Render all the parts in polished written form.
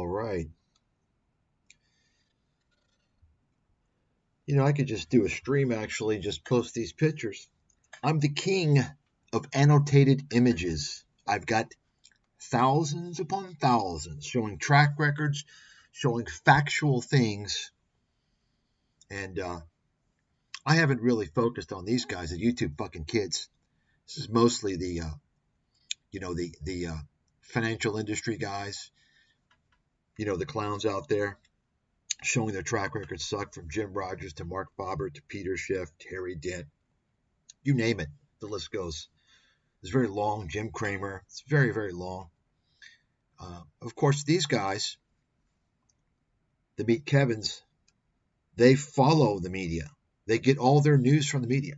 All right. I could just do a stream actually, just post these pictures. I'm the king of annotated images. I've got thousands upon thousands showing track records, showing factual things. And I haven't really focused on these guys, the YouTube fucking kids. This is mostly the financial industry guys, the clowns out there showing their track records suck, from Jim Rogers to Mark Faber to Peter Schiff, Terry Dent, you name it. The list goes. It's very long. Jim Cramer. It's very, very long. Of course, these guys, the Meet Kevins, they follow the media. They get all their news from the media.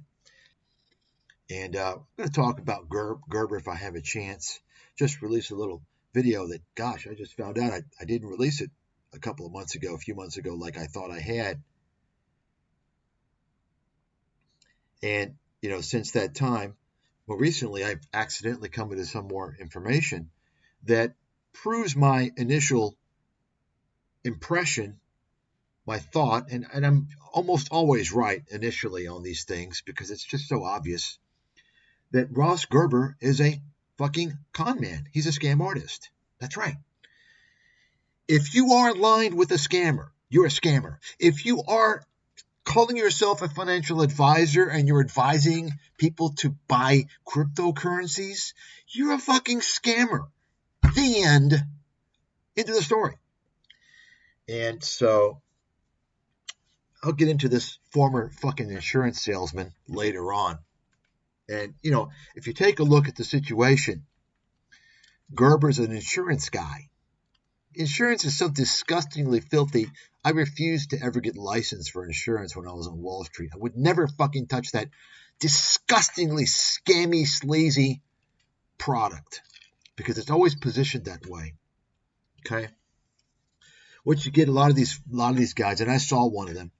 And I'm going to talk about Gerber if I have a chance. Just release a little video that, gosh, I just found out I didn't release it a few months ago, like I thought I had. And, since that time, more recently, I've accidentally come into some more information that proves my initial impression, my thought, and I'm almost always right initially on these things because it's just so obvious that Ross Gerber is a fucking con man. He's a scam artist. That's right. If you are aligned with a scammer, you're a scammer. If you are calling yourself a financial advisor and you're advising people to buy cryptocurrencies, you're a fucking scammer. The end. Into the story. And so I'll get into this former fucking insurance salesman later on. And, if you take a look at the situation, Gerber's an insurance guy. Insurance is so disgustingly filthy. I refused to ever get licensed for insurance when I was on Wall Street. I would never fucking touch that disgustingly scammy, sleazy product because it's always positioned that way. Okay? What you get, a lot of these guys, and I saw one of them,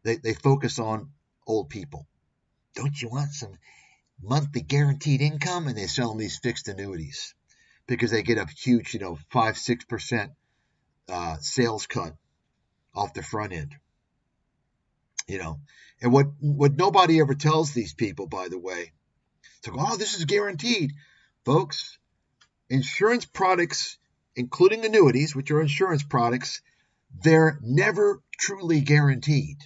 they focus on old people. Don't you want some monthly guaranteed income? And they sell them these fixed annuities because they get a huge, 5-6% sales cut off the front end. And what nobody ever tells these people, by the way, it's like, oh, this is guaranteed. Folks, insurance products, including annuities, which are insurance products, they're never truly guaranteed.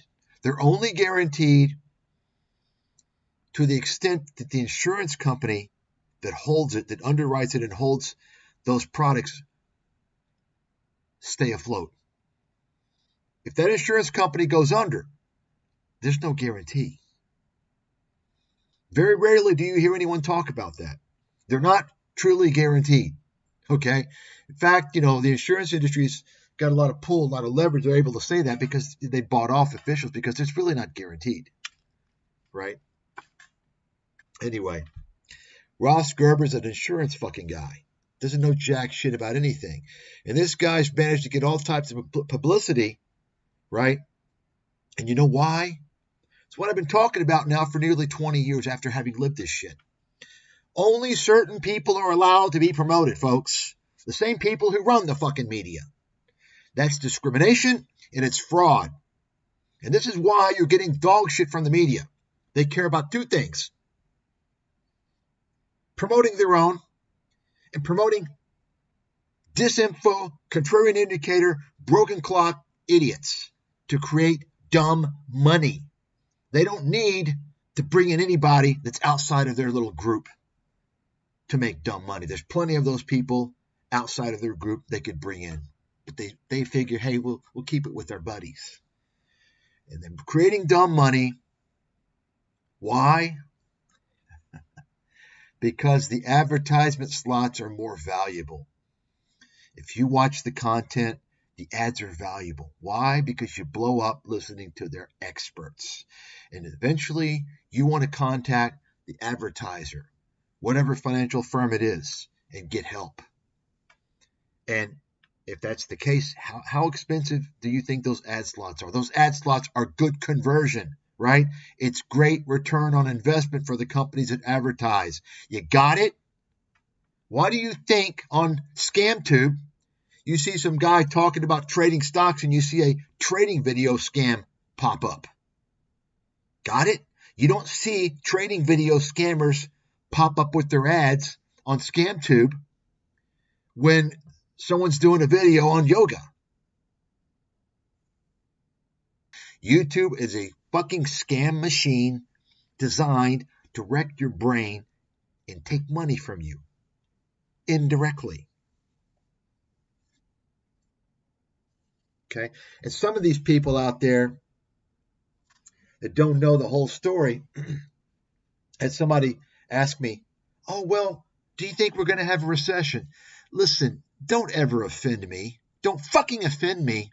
They're only guaranteed to the extent that the insurance company that holds it, that underwrites it and holds those products, stay afloat. If that insurance company goes under, there's no guarantee. Very rarely do you hear anyone talk about that. They're not truly guaranteed. Okay? In fact, the insurance industry's got a lot of pull, a lot of leverage. They're able to say that because they bought off officials because it's really not guaranteed. Right? Anyway, Ross Gerber's an insurance fucking guy. Doesn't know jack shit about anything. And this guy's managed to get all types of publicity, right? And you know why? It's what I've been talking about now for nearly 20 years after having lived this shit. Only certain people are allowed to be promoted, folks. The same people who run the fucking media. That's discrimination and it's fraud. And this is why you're getting dog shit from the media. They care about two things. Promoting their own and promoting disinfo, contrarian indicator, broken clock idiots to create dumb money. They don't need to bring in anybody that's outside of their little group to make dumb money. There's plenty of those people outside of their group they could bring in. But they figure, hey, we'll keep it with our buddies. And then creating dumb money. Why? Because the advertisement slots are more valuable. If you watch the content, the ads are valuable. Why? Because you blow up listening to their experts. And eventually, you want to contact the advertiser, whatever financial firm it is, and get help. And if that's the case, how expensive do you think those ad slots are? Those ad slots are good conversion, right? It's great return on investment for the companies that advertise. You got it? Why do you think on ScamTube You see some guy talking about trading stocks and you see a trading video scam pop up. Got it? You don't see trading video scammers pop up with their ads on ScamTube when someone's doing a video on yoga. YouTube is a fucking scam machine designed to wreck your brain and take money from you indirectly. Okay? And some of these people out there that don't know the whole story, had somebody ask me, oh, well, do you think we're going to have a recession? Listen, don't ever offend me. Don't fucking offend me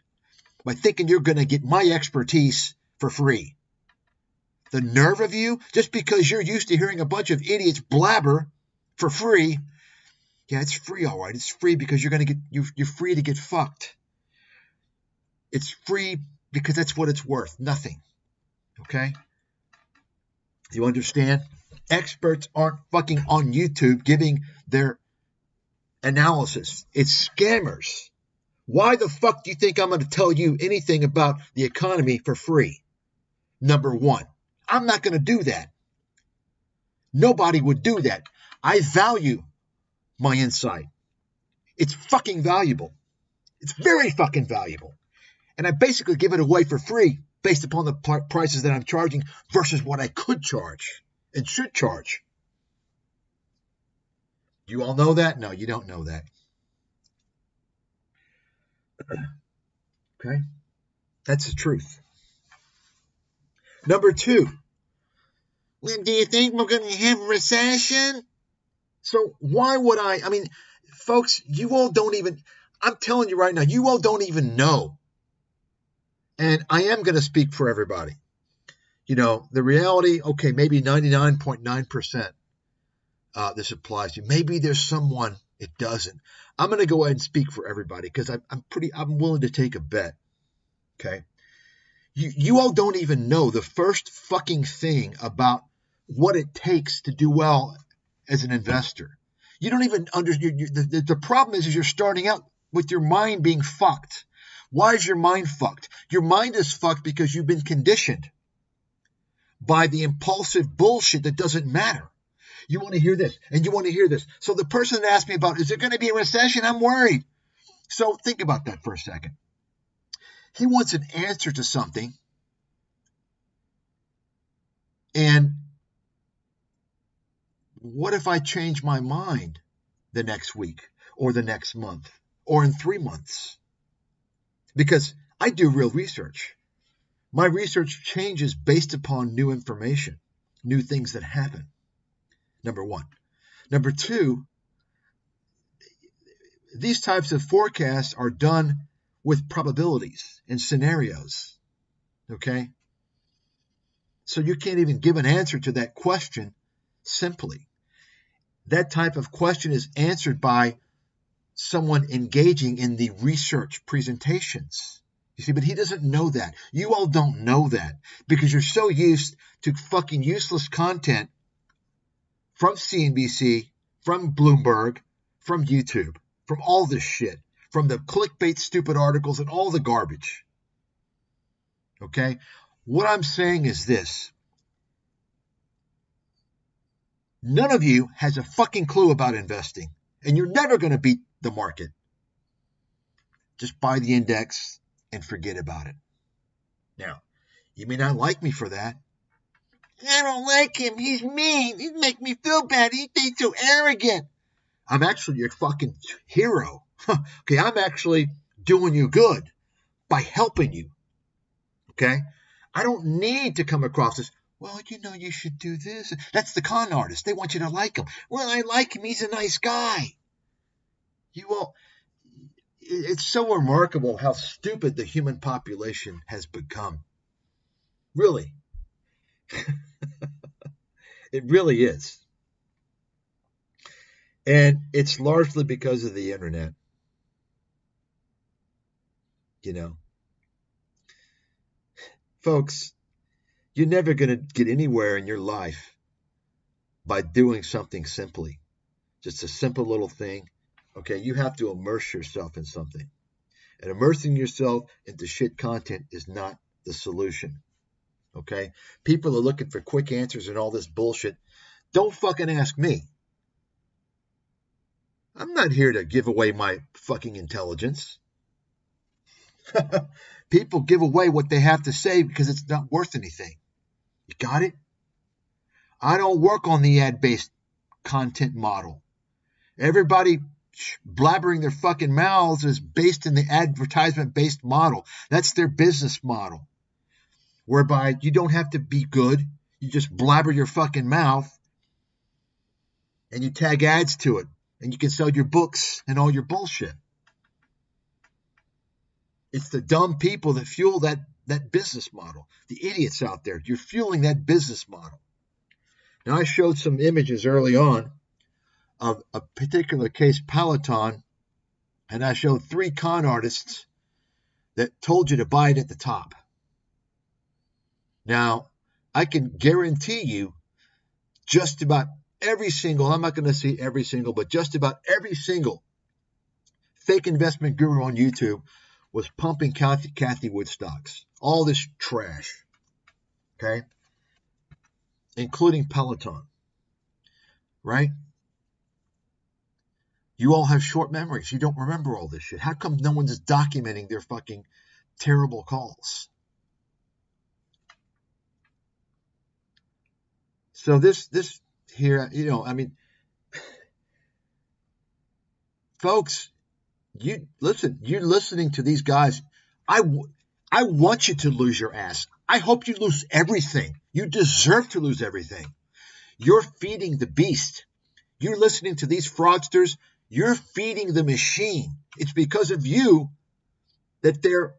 by thinking you're going to get my expertise for free. The nerve of you, just because you're used to hearing a bunch of idiots blabber for free. Yeah, it's free, all right. It's free because you're free to get fucked. It's free because that's what it's worth. Nothing. Okay? You understand? Experts aren't fucking on YouTube giving their analysis. It's scammers. Why the fuck do you think I'm going to tell you anything about the economy for free? Number one, I'm not going to do that. Nobody would do that. I value my insight. It's fucking valuable. It's very fucking valuable. And I basically give it away for free based upon the prices that I'm charging versus what I could charge and should charge. You all know that? No, you don't know that. Okay? That's the truth. Number two, well, do you think we're going to have a recession? So why would I mean, folks, you all don't even, I'm telling you right now, you all don't even know. And I am going to speak for everybody. You know, the reality, okay, maybe 99.9% this applies to you. Maybe there's someone it doesn't. I'm going to go ahead and speak for everybody because I'm willing to take a bet. Okay. You all don't even know the first fucking thing about what it takes to do well as an investor. You don't even understand. The problem is you're starting out with your mind being fucked. Why is your mind fucked? Your mind is fucked because you've been conditioned by the impulsive bullshit that doesn't matter. You want to hear this, and you want to hear this. So the person that asked me about, is there going to be a recession? I'm worried. So think about that for a second. He wants an answer to something, and what if I change my mind the next week or the next month or in 3 months? Because I do real research. My research changes based upon new information, new things that happen. Number one. Number two, these types of forecasts are done with probabilities and scenarios. Okay? So you can't even give an answer to that question simply. That type of question is answered by someone engaging in the research presentations. You see, but he doesn't know that. You all don't know that because you're so used to fucking useless content from CNBC, from Bloomberg, from YouTube, from all this shit, from the clickbait stupid articles and all the garbage. Okay? What I'm saying is this. None of you has a fucking clue about investing, and you're never going to beat the market. Just buy the index and forget about it. Now, you may not like me for that. I don't like him. He's mean. He's making me feel bad. He's so arrogant. I'm actually your fucking hero. Okay, I'm actually doing you good by helping you. Okay? I don't need to come across this, well, you know, you should do this. That's the con artist. They want you to like him. Well, I like him. He's a nice guy. You all, it's so remarkable how stupid the human population has become. Really. It really is. And it's largely because of the internet. You know. Folks, you're never going to get anywhere in your life by doing something simply. Just a simple little thing. Okay, you have to immerse yourself in something. And immersing yourself into shit content is not the solution. Okay? People are looking for quick answers and all this bullshit. Don't fucking ask me. I'm not here to give away my fucking intelligence. People give away what they have to say because it's not worth anything. You got it? I don't work on the ad-based content model. Everybody blabbering their fucking mouths is based in the advertisement-based model. That's their business model, whereby you don't have to be good. You just blabber your fucking mouth and you tag ads to it, and you can sell your books and all your bullshit. It's the dumb people that fuel that business model. The idiots out there, you're fueling that business model. Now, I showed some images early on of a particular case, Peloton, and I showed 3 con artists that told you to buy it at the top. Now, I can guarantee you just about every single, I'm not going to say every single, but just about every single fake investment guru on YouTube was pumping Cathy Woodstocks. All this trash, okay? Including Peloton, right? You all have short memories. You don't remember all this shit. How come no one's documenting their fucking terrible calls? So this here, you know, I mean, folks, you listen, you're listening to these guys. I want you to lose your ass. I hope you lose everything. You deserve to lose everything. You're feeding the beast. You're listening to these fraudsters. You're feeding the machine. It's because of you that they're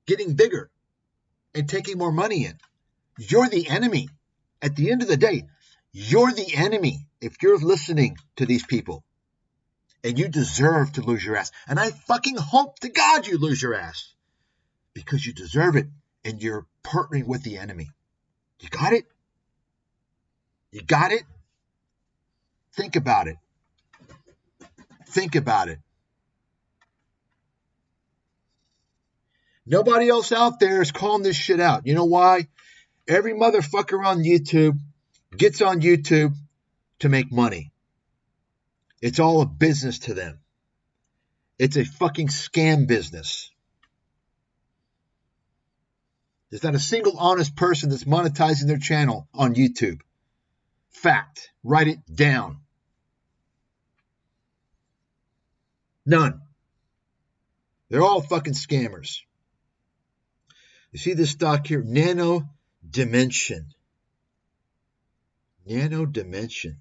getting bigger and taking more money in. You're the enemy. At the end of the day, you're the enemy if you're listening to these people. And you deserve to lose your ass. And I fucking hope to God you lose your ass. Because you deserve it. And you're partnering with the enemy. You got it? You got it? Think about it. Think about it. Nobody else out there is calling this shit out. You know why? Every motherfucker on YouTube gets on YouTube to make money. It's all a business to them. It's a fucking scam business. There's not a single honest person that's monetizing their channel on YouTube. Fact. Write it down. None. They're all fucking scammers. You see this stock here? Nano Dimension. Nano Dimension.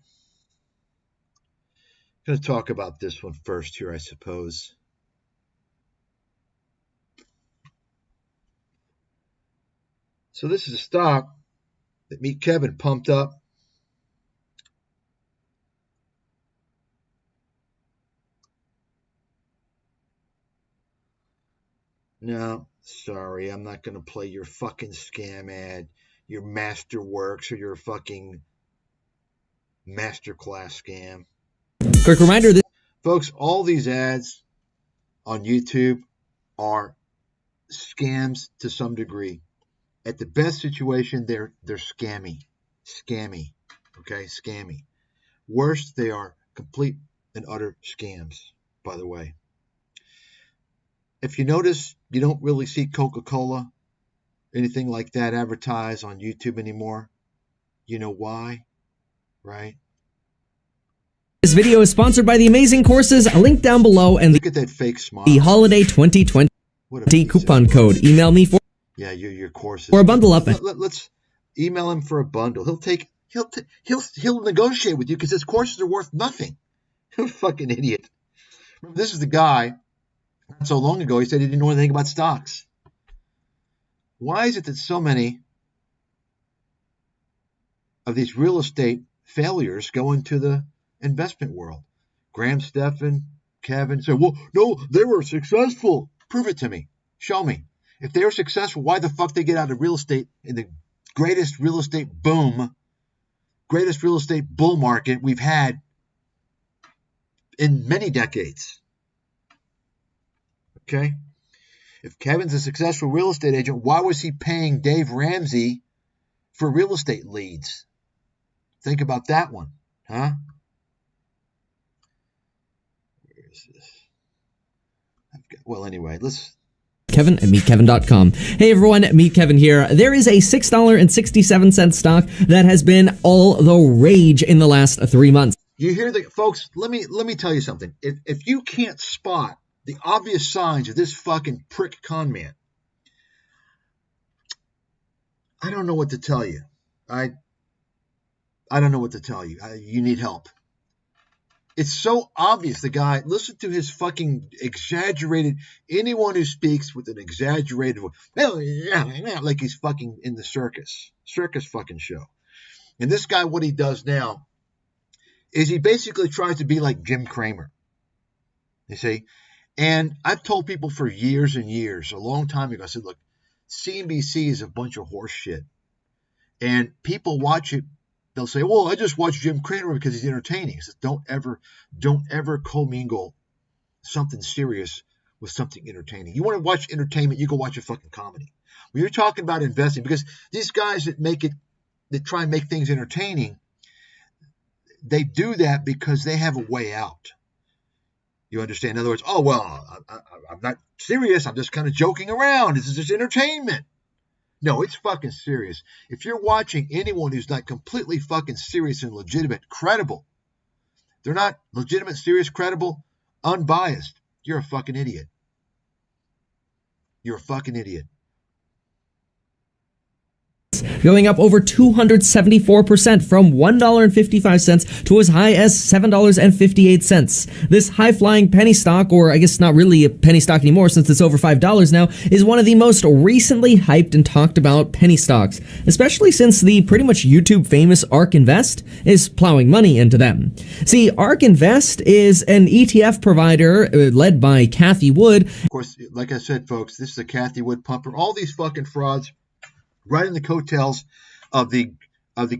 I'm going to talk about this one first here, I suppose. So this is a stock that Meet Kevin pumped up. No, sorry, I'm not going to play your fucking scam ad, your Masterworks or your fucking Masterclass scam. Quick reminder, folks, all these ads on YouTube are scams to some degree. At the best situation, they're scammy. Okay, scammy. Worst, they are complete and utter scams, by the way. If you notice, you don't really see Coca-Cola, anything like that advertised on YouTube anymore. You know why, right? This video is sponsored by the amazing courses. A link down below and look at that fake smile. The holiday 2020 coupon code. Email me for your courses or a bundle up. Let's email him for a bundle. He'll negotiate with you because his courses are worth nothing. You're a fucking idiot. Remember, this is the guy. Not so long ago, he said he didn't know anything about stocks. Why is it that so many of these real estate failures go into the investment world? Graham Stephan, Kevin said, well, no, they were successful. Prove it to me. Show me. If they were successful, why the fuck they get out of real estate in the greatest real estate boom, greatest real estate bull market we've had in many decades. Okay? If Kevin's a successful real estate agent, why was he paying Dave Ramsey for real estate leads? Think about that one, huh? Where is this? Well, anyway, let's... Kevin at meetkevin.com. Hey everyone, Meet Kevin here. There is a $6.67 stock that has been all the rage in the last 3 months. You hear the folks, let me tell you something. If you can't spot the obvious signs of this fucking prick con man, I don't know what to tell you. I don't know what to tell you. You need help. It's so obvious. The guy, listen to his fucking exaggerated, anyone who speaks with an exaggerated, like he's fucking in the circus fucking show. And this guy, what he does now is he basically tries to be like Jim Cramer. You see? And I've told people for years and years, a long time ago, I said, look, CNBC is a bunch of horse shit. And people watch it. They'll say, well, I just watch Jim Cramer because he's entertaining. I said, don't ever commingle something serious with something entertaining. You want to watch entertainment, you go watch a fucking comedy. When you're talking about investing, because these guys that try and make things entertaining, they do that because they have a way out. You understand? In other words, oh, well, I'm not serious. I'm just kind of joking around. This is just entertainment. No, it's fucking serious. If you're watching anyone who's not completely fucking serious and legitimate, credible, they're not legitimate, serious, credible, unbiased, you're a fucking idiot. You're a fucking idiot. Going up over 274% from $1.55 to as high as $7.58. This high-flying penny stock, or I guess not really a penny stock anymore since it's over $5 now, is one of the most recently hyped and talked about penny stocks, especially since the pretty much YouTube famous ARK Invest is plowing money into them. See, ARK Invest is an ETF provider led by Cathy Wood. Of course, like I said, folks, this is a Cathy Wood pumper. All these fucking frauds right in the coattails of the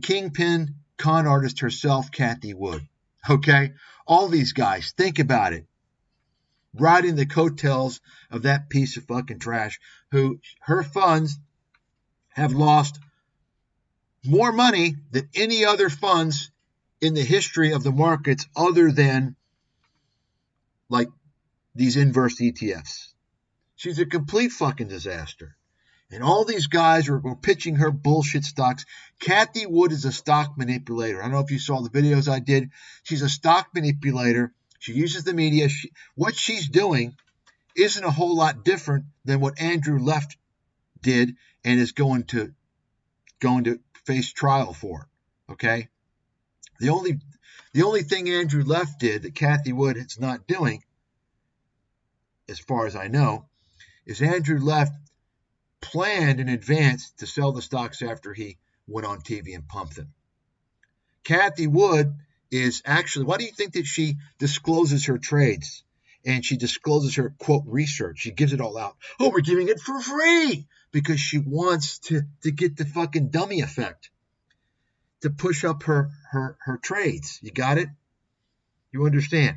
kingpin con artist herself, Cathy Wood. Okay? All these guys, think about it. Riding the coattails of that piece of fucking trash, who her funds have lost more money than any other funds in the history of the markets other than like these inverse ETFs. She's a complete fucking disaster. And all these guys were pitching her bullshit stocks. Cathy Wood is a stock manipulator. I don't know if you saw the videos I did. She's a stock manipulator. She uses the media. What she's doing isn't a whole lot different than what Andrew Left did and is going to face trial for. Okay? The only thing Andrew Left did that Cathy Wood is not doing, as far as I know, is Andrew Left planned in advance to sell the stocks after he went on TV and pumped them. Cathy Wood is actually, why do you think that she discloses her trades and she discloses her, quote, research? She gives it all out. Oh, we're giving it for free because she wants to get the fucking dummy effect, to push up her trades. You got it? You understand?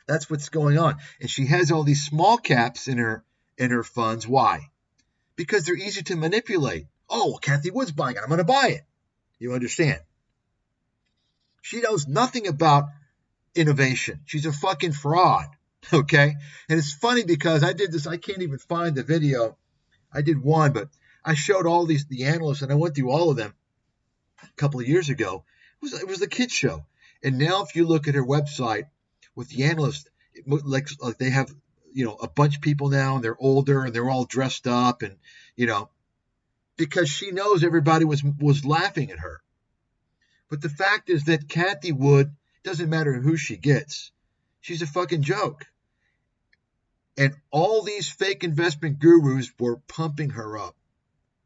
That's what's going on. And she has all these small caps in her funds. Why? Because they're easy to manipulate. Oh, well, Cathy Wood's buying it. I'm going to buy it. You understand? She knows nothing about innovation. She's a fucking fraud. Okay? And it's funny because I did this. I can't even find the video. I did one, but I showed all the analysts, and I went through all of them a couple of years ago. It was the kids show. And now if you look at her website with the analysts, like they have, a bunch of people now, and they're older and they're all dressed up, and because she knows everybody was laughing at her. But the fact is that Cathy Wood, doesn't matter who she gets, she's a fucking joke. And all these fake investment gurus were pumping her up.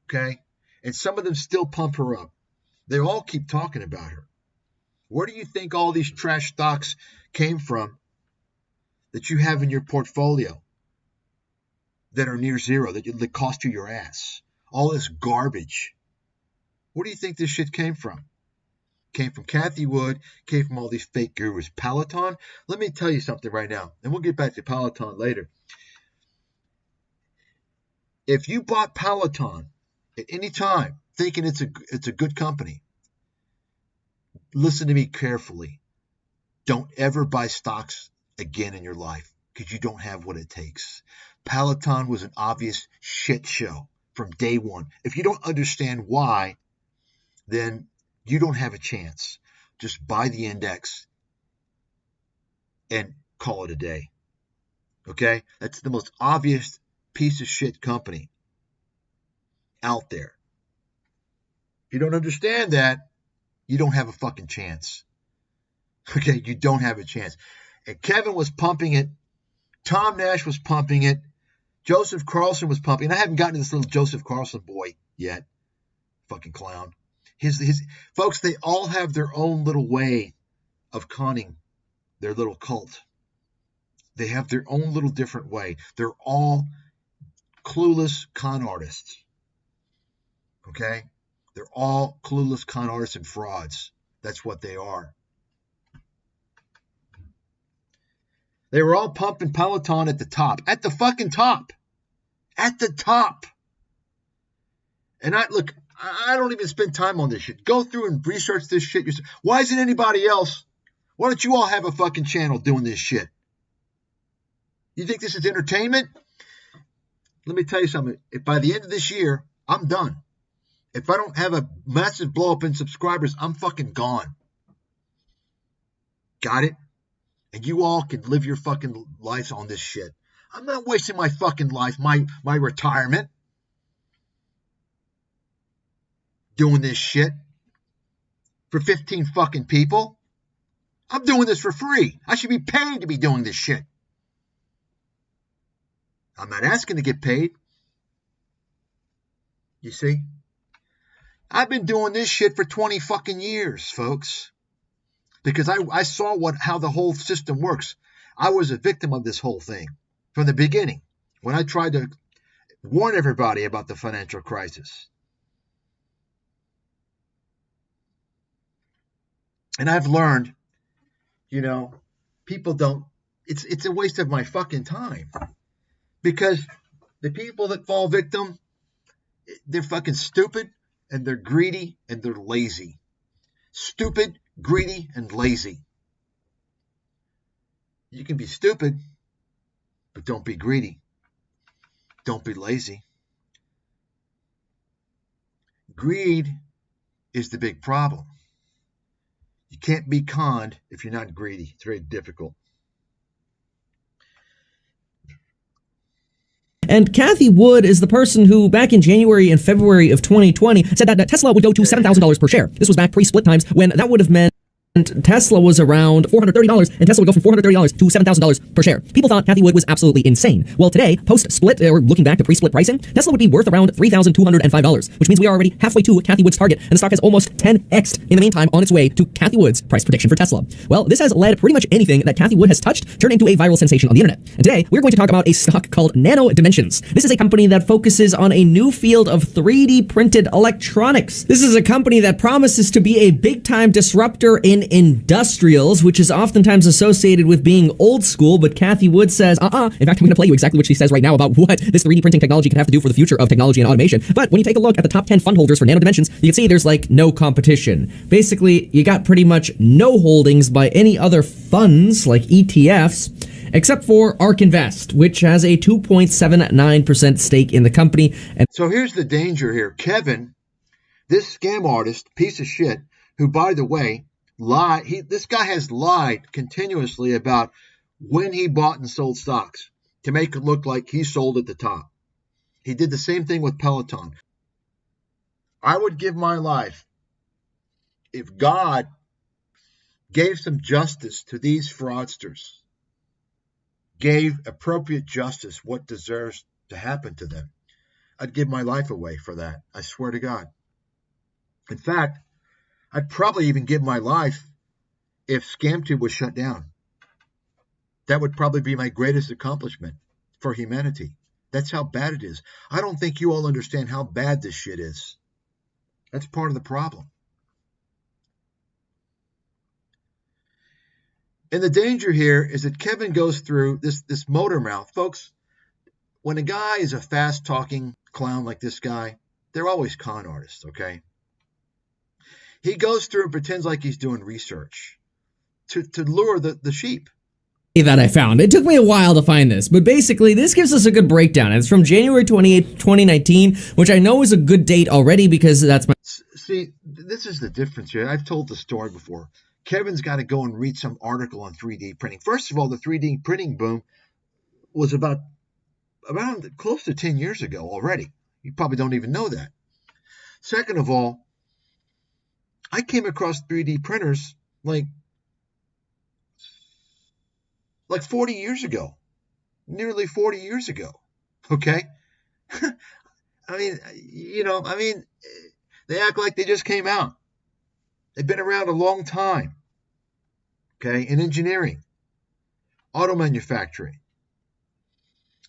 Okay? And some of them still pump her up. They all keep talking about her. Where do you think all these trash stocks came from that you have in your portfolio that are near zero, that cost you your ass? All this garbage. Where do you think this shit came from? Came from Cathy Wood, came from all these fake gurus. Peloton, let me tell you something right now, and we'll get back to Peloton later. If you bought Peloton at any time thinking it's a good company, listen to me carefully. Don't ever buy stocks again in your life because you don't have what it takes. Peloton was an obvious shit show from day one. If you don't understand why, then you don't have a chance. Just buy the index and call it a day. Okay? That's the most obvious piece of shit company out there. If you don't understand that, you don't have a fucking chance. Okay? You don't have a chance. And Kevin was pumping it. Tom Nash was pumping it. Joseph Carlson was pumping. I haven't gotten to this little Joseph Carlson boy yet. Fucking clown. His folks, they all have their own little way of conning their little cult. They have their own little different way. They're all clueless con artists. Okay? They're all clueless con artists and frauds. That's what they are. They were all pumping Peloton at the top. At the fucking top. At the top. And I don't even spend time on this shit. Go through and research this shit yourself. Why isn't anybody else? Why don't you all have a fucking channel doing this shit? You think this is entertainment? Let me tell you something. If by the end of this year, I'm done. If I don't have a massive blow up in subscribers, I'm fucking gone. Got it? And you all can live your fucking lives on this shit. I'm not wasting my fucking life, my retirement, doing this shit for 15 fucking people. I'm doing this for free. I should be paid to be doing this shit. I'm not asking to get paid. You see? I've been doing this shit for 20 fucking years, folks. Because I saw how the whole system works. I was a victim of this whole thing from the beginning when I tried to warn everybody about the financial crisis. And I've learned, people don't, it's a waste of my fucking time. Because the people that fall victim, they're fucking stupid and they're greedy and they're lazy. Stupid, greedy, and lazy. You can be stupid, but don't be greedy. Don't be lazy. Greed is the big problem. You can't be conned if you're not greedy. It's very difficult. And Cathy Wood is the person who, back in January and February of 2020, said that Tesla would go to $7,000 per share. This was back pre-split times when that would have meant Tesla was around $430 and Tesla would go from $430 to $7,000 per share. People thought Cathy Wood was absolutely insane. Well, today, post-split, or looking back to pre-split pricing, Tesla would be worth around $3,205, which means we are already halfway to Cathy Wood's target, and the stock has almost 10x'd in the meantime on its way to Cathy Wood's price prediction for Tesla. Well, this has led pretty much anything that Cathy Wood has touched turned into a viral sensation on the internet. And today, we're going to talk about a stock called Nano Dimensions. This is a company that focuses on a new field of 3D printed electronics. This is a company that promises to be a big-time disruptor in industrials, which is oftentimes associated with being old school, but Cathy Wood says, In fact, I'm going to play you exactly what she says right now about what this 3D printing technology can have to do for the future of technology and automation. But when you take a look at the top 10 fund holders for Nano Dimensions, you can see there's like no competition. Basically, you got pretty much no holdings by any other funds like ETFs, except for ARK Invest, which has a 2.79% stake in the company. And so here's the danger here. Kevin, this scam artist, piece of shit, who, by the way, this guy has lied continuously about when he bought and sold stocks to make it look like he sold at the top. He did the same thing with Peloton. I would give my life if God gave some justice to these fraudsters, gave appropriate justice what deserves to happen to them. I'd give my life away for that. I swear to God. In fact, I'd probably even give my life if ScamTube was shut down. That would probably be my greatest accomplishment for humanity. That's how bad it is. I don't think you all understand how bad this shit is. That's part of the problem. And the danger here is that Kevin goes through this motor mouth. Folks, when a guy is a fast-talking clown like this guy, they're always con artists, okay? He goes through and pretends like he's doing research to lure the sheep. That I found. It took me a while to find this, but basically this gives us a good breakdown. It's from January 28, 2019, which I know is a good date already because that's my... See, this is the difference here. I've told the story before. Kevin's got to go and read some article on 3D printing. First of all, the 3D printing boom was around close to 10 years ago already. You probably don't even know that. Second of all, I came across 3D printers like 40 years ago, nearly 40 years ago. Okay? I mean, they act like they just came out. They've been around a long time. Okay? In engineering, auto manufacturing.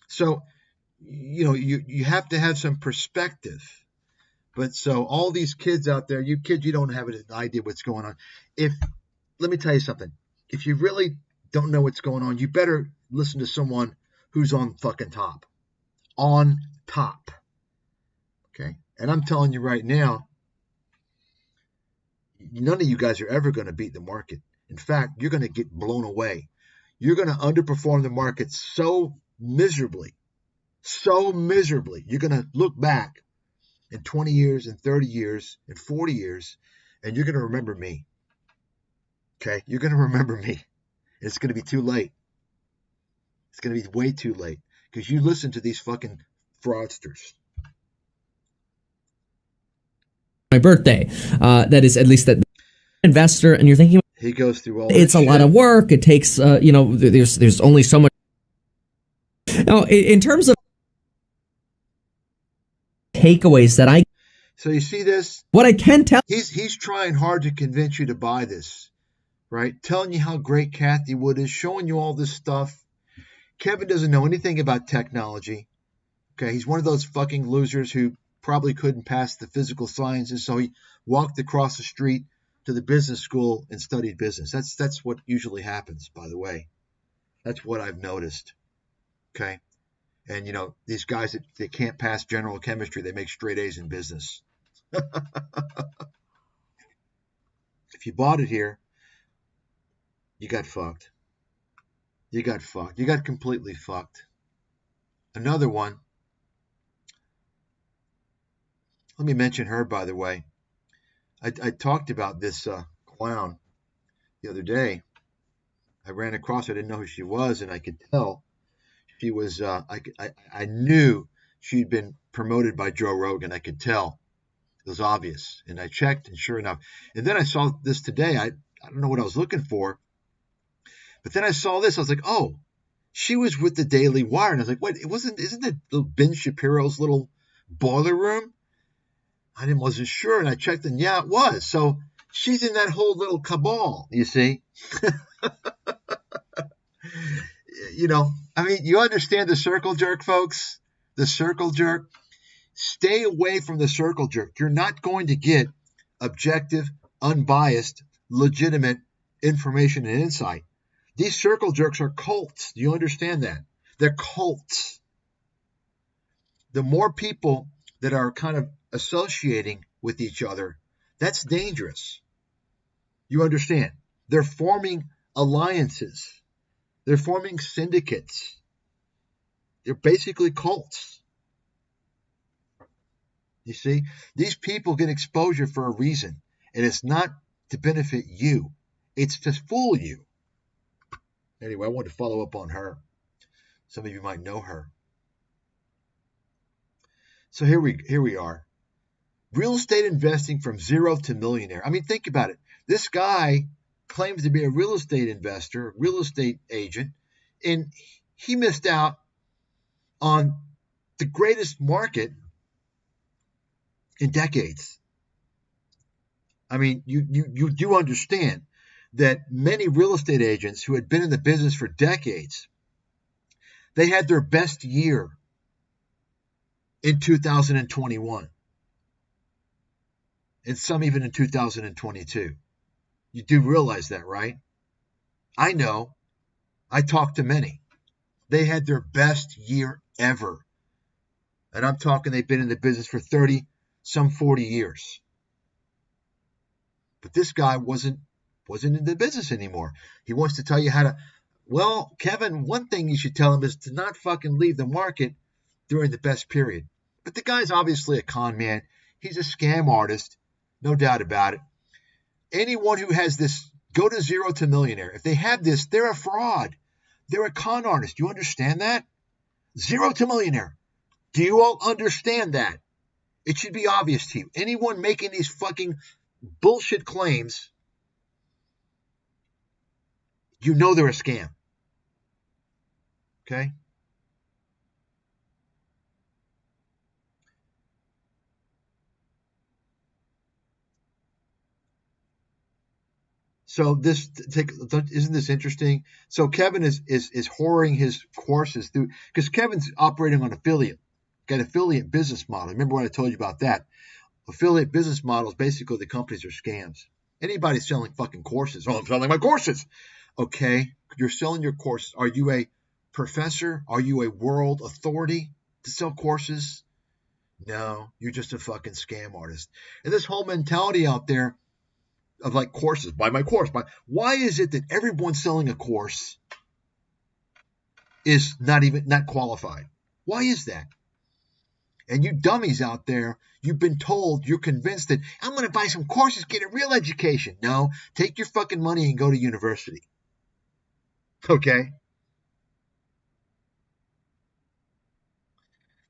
So, you have to have some perspective. But so all these kids out there, you don't have an idea what's going on. Let me tell you something. If you really don't know what's going on, you better listen to someone who's on fucking top. On top. Okay? And I'm telling you right now, none of you guys are ever going to beat the market. In fact, you're going to get blown away. You're going to underperform the market so miserably. So miserably. You're going to look back in 20 years, and 30 years, and 40 years, and you're going to remember me. Okay? You're going to remember me. It's going to be too late. It's going to be way too late because you listen to these fucking fraudsters. My birthday. That is at least that investor, and you're thinking he goes through all. It's a lot of work. It takes, there's only so much. Now, in terms of takeaways that I. So you see this? What I can tell. He's trying hard to convince you to buy this. Right? Telling you how great Cathy Wood is, showing you all this stuff. Kevin doesn't know anything about technology. Okay, he's one of those fucking losers who probably couldn't pass the physical sciences, so he walked across the street to the business school and studied business. That's what usually happens, by the way. That's what I've noticed. Okay? And, these guys that they can't pass general chemistry, they make straight A's in business. If you bought it here, you got fucked. You got fucked. You got completely fucked. Another one. Let me mention her, by the way. I talked about this clown the other day. I ran across her. I didn't know who she was, and I could tell she was. I knew she'd been promoted by Joe Rogan. I could tell. It was obvious. And I checked, and sure enough. And then I saw this today. I don't know what I was looking for. But then I saw this. I was like, oh, she was with the Daily Wire. And I was like, wait, isn't that Ben Shapiro's little boiler room? I wasn't sure. And I checked, and yeah, it was. So she's in that whole little cabal, you see. You understand the circle jerk, folks? The circle jerk. Stay away from the circle jerk. You're not going to get objective, unbiased, legitimate information and insight. These circle jerks are cults. Do you understand that? They're cults. The more people that are kind of associating with each other, that's dangerous. You understand? They're forming alliances. They're forming syndicates. They're basically cults. You see? These people get exposure for a reason, and it's not to benefit you. It's to fool you. Anyway, I wanted to follow up on her. Some of you might know her. So here we are. Real estate investing from zero to millionaire. I mean, think about it. This guy claims to be a real estate investor, real estate agent, and he missed out on the greatest market in decades. I mean, you do understand that many real estate agents who had been in the business for decades, they had their best year in 2021, and some even in 2022. You do realize that, right? I know. I talked to many. They had their best year ever. And I'm talking they've been in the business for 30, some 40 years. But this guy wasn't in the business anymore. He wants to tell you how to. Well, Kevin, one thing you should tell him is to not fucking leave the market during the best period. But the guy's obviously a con man. He's a scam artist, no doubt about it. Anyone who has this go to zero to millionaire, if they have this, they're a fraud. They're a con artist. Do you understand that? Zero to millionaire. Do you all understand that? It should be obvious to you. Anyone making these fucking bullshit claims, you know they're a scam. Okay? So isn't this interesting? So Kevin is whoring his courses through, because Kevin's operating on affiliate business model. Remember what I told you about that? Affiliate business models, basically the companies are scams. Anybody selling fucking courses. Oh, I'm selling my courses. Okay, you're selling your courses. Are you a professor? Are you a world authority to sell courses? No, you're just a fucking scam artist. And this whole mentality out there of like courses, buy my course. Why is it that everyone selling a course is not qualified? Why is that? And you dummies out there, you've been told, you're convinced that I'm going to buy some courses, get a real education. No, take your fucking money and go to university. Okay?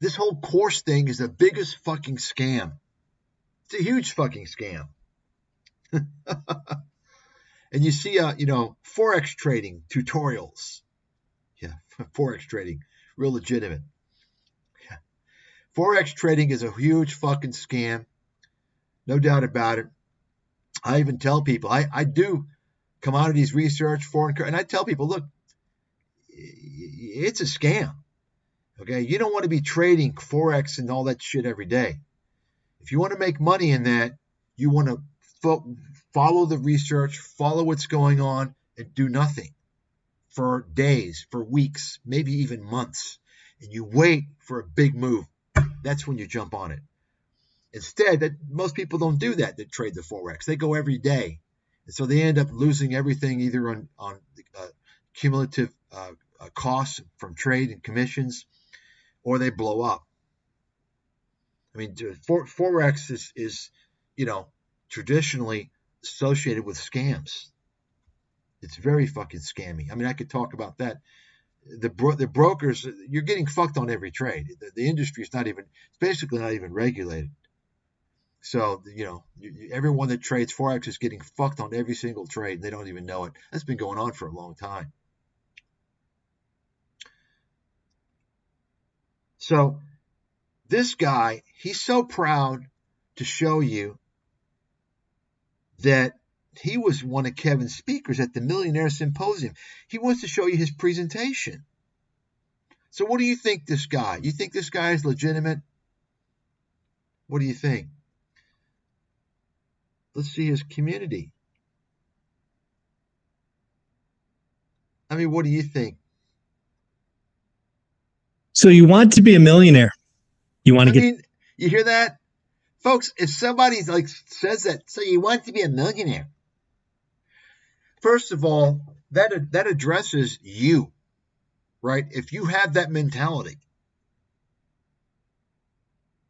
This whole course thing is the biggest fucking scam. It's a huge fucking scam. And you see, Forex trading tutorials. Yeah, Forex trading, real legitimate. Yeah. Forex trading is a huge fucking scam. No doubt about it. I even tell people, I do commodities research, and I tell people, look, it's a scam. Okay, you don't want to be trading Forex and all that shit every day. If you want to make money in that, you want to follow the research, follow what's going on, and do nothing for days, for weeks, maybe even months. And you wait for a big move. That's when you jump on it. Instead, most people don't do that trade the Forex. They go every day. And so they end up losing everything either on cumulative costs from trade and commissions, or they blow up. I mean, Forex is traditionally associated with scams. It's very fucking scammy. I mean, I could talk about that. The brokers, you're getting fucked on every trade. The industry is it's basically not even regulated. So, everyone that trades Forex is getting fucked on every single trade. And they don't even know it. That's been going on for a long time. So this guy, he's so proud to show you that he was one of Kevin's speakers at the Millionaire Symposium. He wants to show you his presentation. So what do you think this guy? You think this guy is legitimate? What do you think? Let's see his community. I mean, what do you think? So you want to be a millionaire. You want to you hear that? Folks, if somebody says that, so you want to be a millionaire. First of all, that addresses you, right? If you have that mentality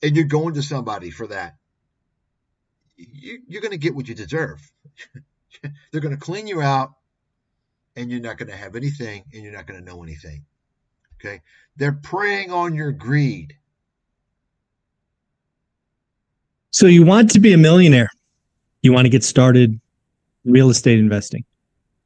and you're going to somebody for that, you're going to get what you deserve. They're going to clean you out, and you're not going to have anything, and you're not going to know anything. Okay? They're preying on your greed. So you want to be a millionaire. You want to get started real estate investing.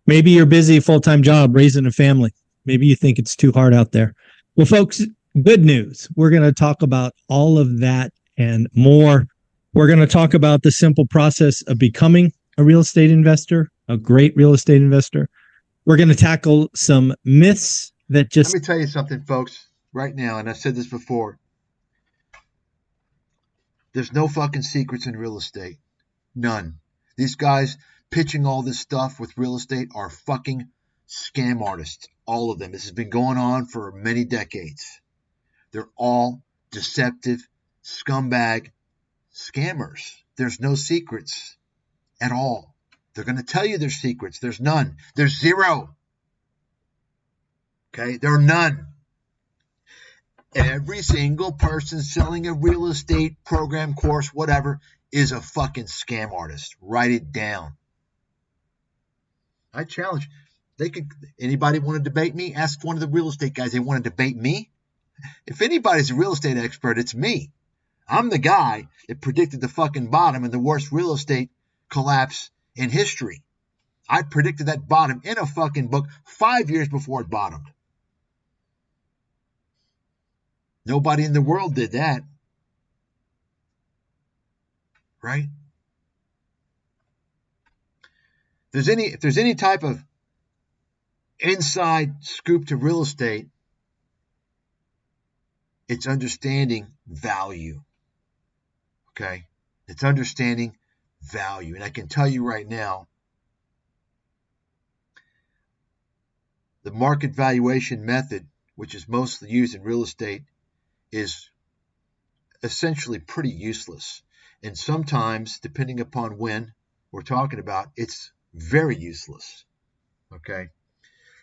Maybe you're busy, full-time job, raising a family. Maybe you think it's too hard out there. Well, folks, good news. We're going to talk about all of that and more. We're going to talk about the simple process of becoming a real estate investor, a great real estate investor. We're going to tackle some myths that just... Let me tell you something, folks, right now, and I've said this before. There's no fucking secrets in real estate. None. These guys pitching all this stuff with real estate are fucking scam artists, all of them. This has been going on for many decades. They're all deceptive, scumbag scammers. There's no secrets at all. They're going to tell you there's secrets. There's none. There's zero. Okay? There are none. Every single person selling a real estate program, course, whatever, is a fucking scam artist. Write it down. I challenge. Anybody want to debate me? Ask one of the real estate guys. They want to debate me? If anybody's a real estate expert, it's me. I'm the guy that predicted the fucking bottom and the worst real estate collapse in history. I predicted that bottom in a fucking book 5 years before it bottomed. Nobody in the world did that. Right? If there's any type of inside scoop to real estate, it's understanding value. Okay? It's understanding value. And I can tell you right now, the market valuation method, which is mostly used in real estate, is essentially pretty useless. And sometimes, depending upon when we're talking about, it's very useless. Okay?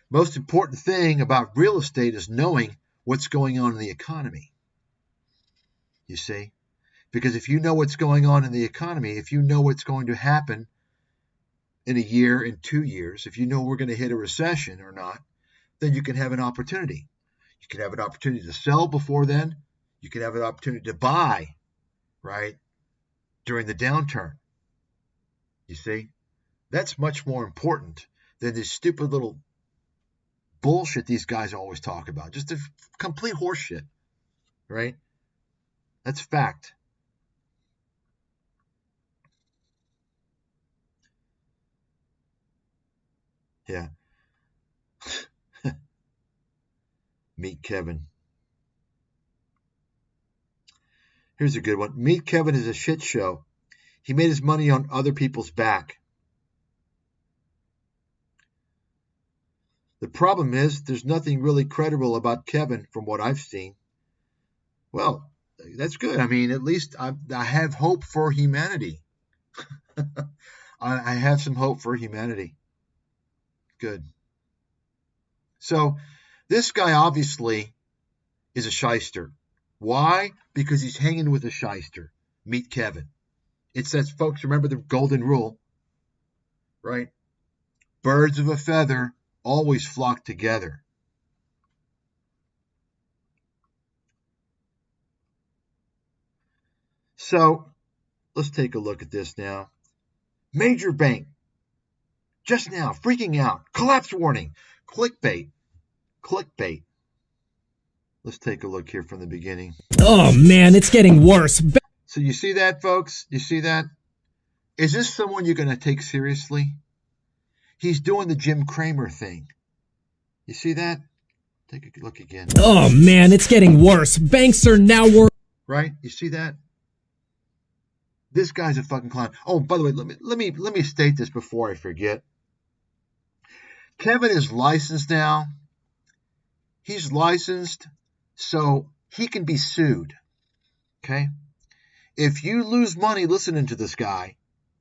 Most important thing about real estate is knowing what's going on in the economy. You see? Because if you know what's going on in the economy, if you know what's going to happen in a year, in 2 years, if you know we're going to hit a recession or not, then you can have an opportunity. You can have an opportunity to sell before then. You can have an opportunity to buy, right, during the downturn. You see? That's much more important than this stupid little bullshit these guys always talk about. Just a complete horseshit, right? That's fact. Yeah. Meet Kevin. Here's a good one. Meet Kevin is a shit show. He made his money on other people's back. The problem is there's nothing really credible about Kevin from what I've seen. Well, that's good. I mean, at least I have hope for humanity. I have some hope for humanity. Good. So this guy obviously is a shyster. Why? Because he's hanging with a shyster. Meet Kevin. It says, folks, remember the golden rule, right? Birds of a feather always flock together. So let's take a look at this now. Major bank. Just now, freaking out. Collapse warning. Clickbait. Clickbait. Let's take a look here from the beginning. Oh man, it's getting worse. So you see that, folks? You see that? Is this someone you're going to take seriously? He's doing the Jim Cramer thing. You see that? Take a look again. Oh man, it's getting worse. Banks are now worse. Right? You see that? This guy's a fucking clown. Oh, by the way, let me state this before I forget. Kevin is licensed now. He's licensed so he can be sued. Okay? If you lose money listening to this guy,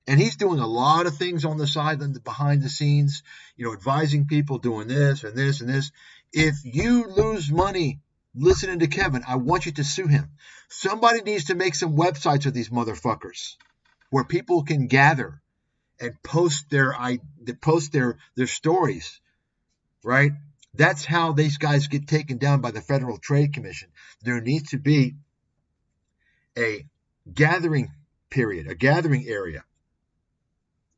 and he's doing a lot of things on the side and behind the scenes, advising people, doing this and this and this. If you lose money listening to Kevin, I want you to sue him. Somebody needs to make some websites of these motherfuckers where people can gather and post their stories, right? That's how these guys get taken down by the Federal Trade Commission. There needs to be a gathering period, a gathering area.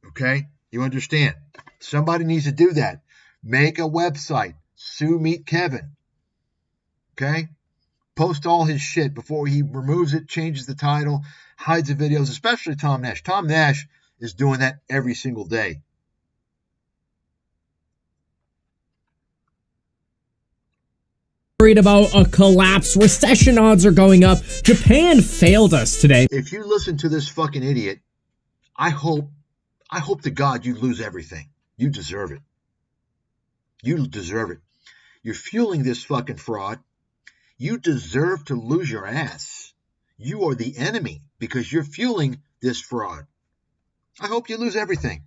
Okay? You understand? Somebody needs to do that. Make a website. Sue Meet Kevin. Okay? Post all his shit before he removes it, changes the title, hides the videos, especially Tom Nash. Tom Nash is doing that every single day. Worried about a collapse. Recession odds are going up. Japan failed us today. If you listen to this fucking idiot, I hope to God you lose everything. You deserve it. You deserve it. You're fueling this fucking fraud. You deserve to lose your ass. You are the enemy because you're fueling this fraud. I hope you lose everything.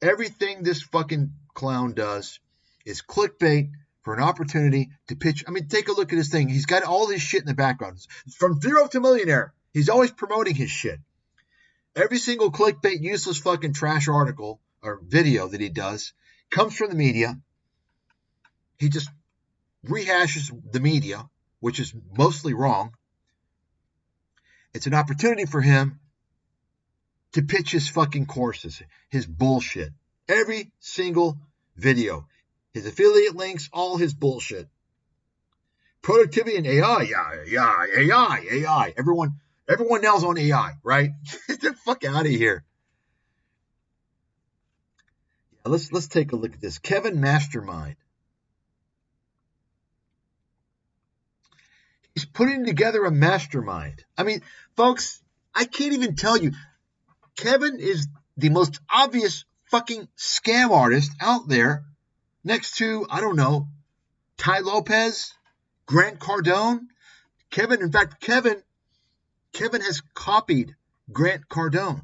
Everything this fucking clown does is clickbait for an opportunity to pitch. I mean, take a look at this thing. He's got all this shit in the background. From zero to millionaire, he's always promoting his shit. Every single clickbait, useless fucking trash article or video that he does comes from the media. He just rehashes the media, which is mostly wrong. It's an opportunity for him to pitch his fucking courses, his bullshit. Every single video. His affiliate links, all his bullshit. Productivity and AI, AI. Everyone now's on AI, right? Get the fuck out of here. Let's take a look at this. Kevin Mastermind. He's putting together a mastermind. I mean, folks, I can't even tell you. Kevin is the most obvious fucking scam artist out there next to, I don't know, Ty Lopez, Grant Cardone. Kevin has copied Grant Cardone.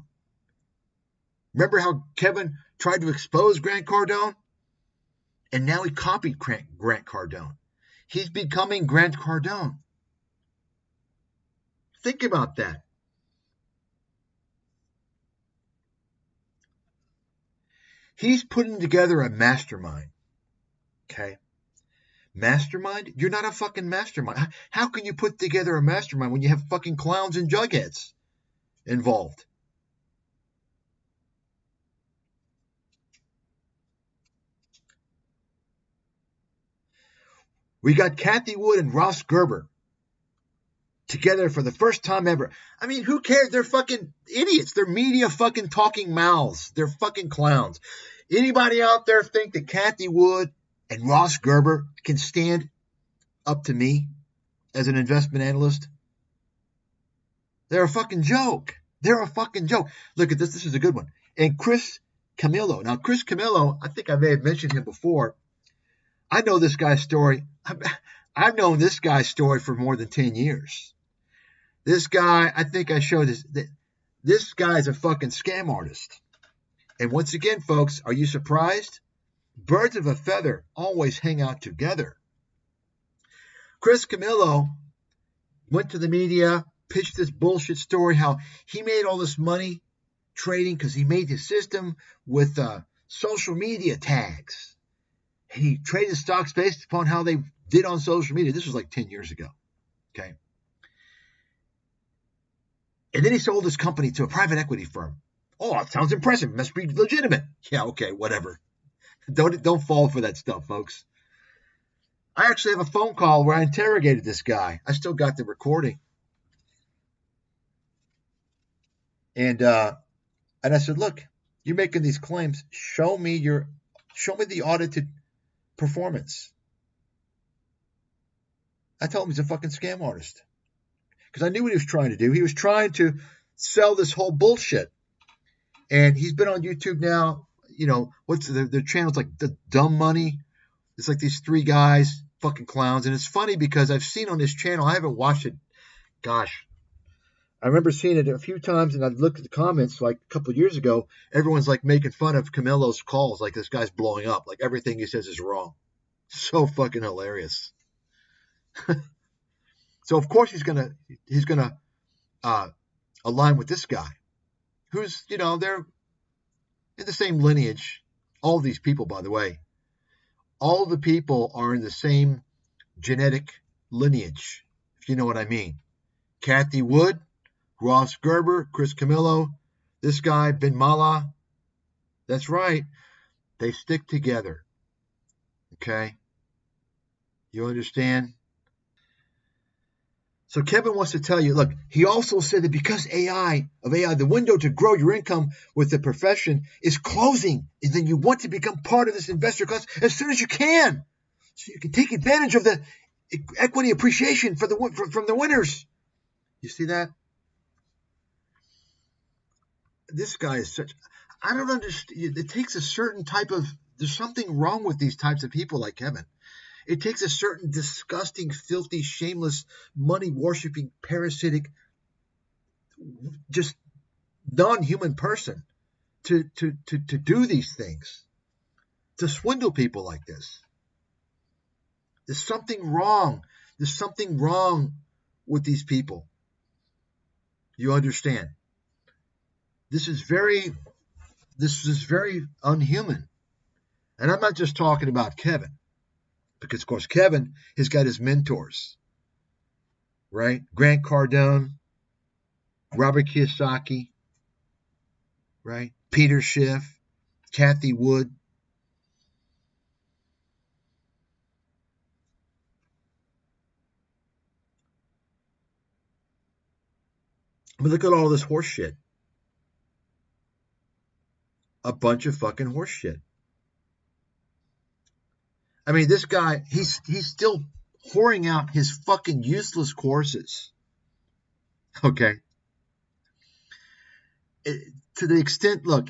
Remember how Kevin tried to expose Grant Cardone? And now he copied Grant Cardone. He's becoming Grant Cardone. Think about that. He's putting together a mastermind. Okay? Mastermind? You're not a fucking mastermind. How can you put together a mastermind when you have fucking clowns and jugheads involved? We got Cathy Wood and Ross Gerber together for the first time ever. I mean, who cares? They're fucking idiots. They're media fucking talking mouths. They're fucking clowns. Anybody out there think that Cathy Wood and Ross Gerber can stand up to me as an investment analyst? They're a fucking joke. They're a fucking joke. Look at this. This is a good one. And Chris Camillo. Now, Chris Camillo, I think I may have mentioned him before. I know this guy's story. I've known this guy's story for more than 10 years. This guy, I think I showed this. This guy's a fucking scam artist. And once again, folks, are you surprised? Birds of a feather always hang out together. Chris Camillo went to the media, pitched this bullshit story, how he made all this money trading because he made his system with social media tags. And he traded stocks based upon how they did on social media. This was like 10 years ago. Okay. And then he sold his company to a private equity firm. Oh, it sounds impressive. It must be legitimate. Yeah, okay, whatever. Don't fall for that stuff, folks. I actually have a phone call where I interrogated this guy. I still got the recording. And I said, look, you're making these claims. Show me the audited performance. I told him he's a fucking scam artist. Because I knew what he was trying to do. He was trying to sell this whole bullshit. And he's been on YouTube now. You know, what's their channel's like the Dumb Money. It's like these three guys, fucking clowns. And it's funny because I've seen on this channel, I haven't watched it. Gosh, I remember seeing it a few times, and I've looked at the comments like a couple of years ago. Everyone's like making fun of Camillo's calls, like this guy's blowing up, like everything he says is wrong. So fucking hilarious. So of course he's gonna align with this guy, who's, you know, they're in the same lineage. All these people, by the way, all the people are in the same genetic lineage, if you know what I mean. Cathy Wood, Ross Gerber, Chris Camillo, this guy, Ben Mala. That's right. They stick together. Okay? You understand? So Kevin wants to tell you, look, he also said that because AI, the window to grow your income with the profession is closing, and then you want to become part of this investor class as soon as you can, so you can take advantage of the equity appreciation from the winners. You see that? This guy is such... I don't understand. It takes a certain type of, there's something wrong with these types of people like Kevin. It takes a certain disgusting, filthy, shameless, money-worshipping, parasitic, just non-human person to do these things, to swindle people like this. There's something wrong. There's something wrong with these people. You understand? This is very unhuman. And I'm not just talking about Kevin, because of course Kevin has got his mentors, right? Grant Cardone, Robert Kiyosaki, right? Peter Schiff, Cathy Wood. I mean, look at all this horse shit. A bunch of fucking horse shit. I mean, this guy, he's still whoring out his fucking useless courses. Okay. To the extent, look,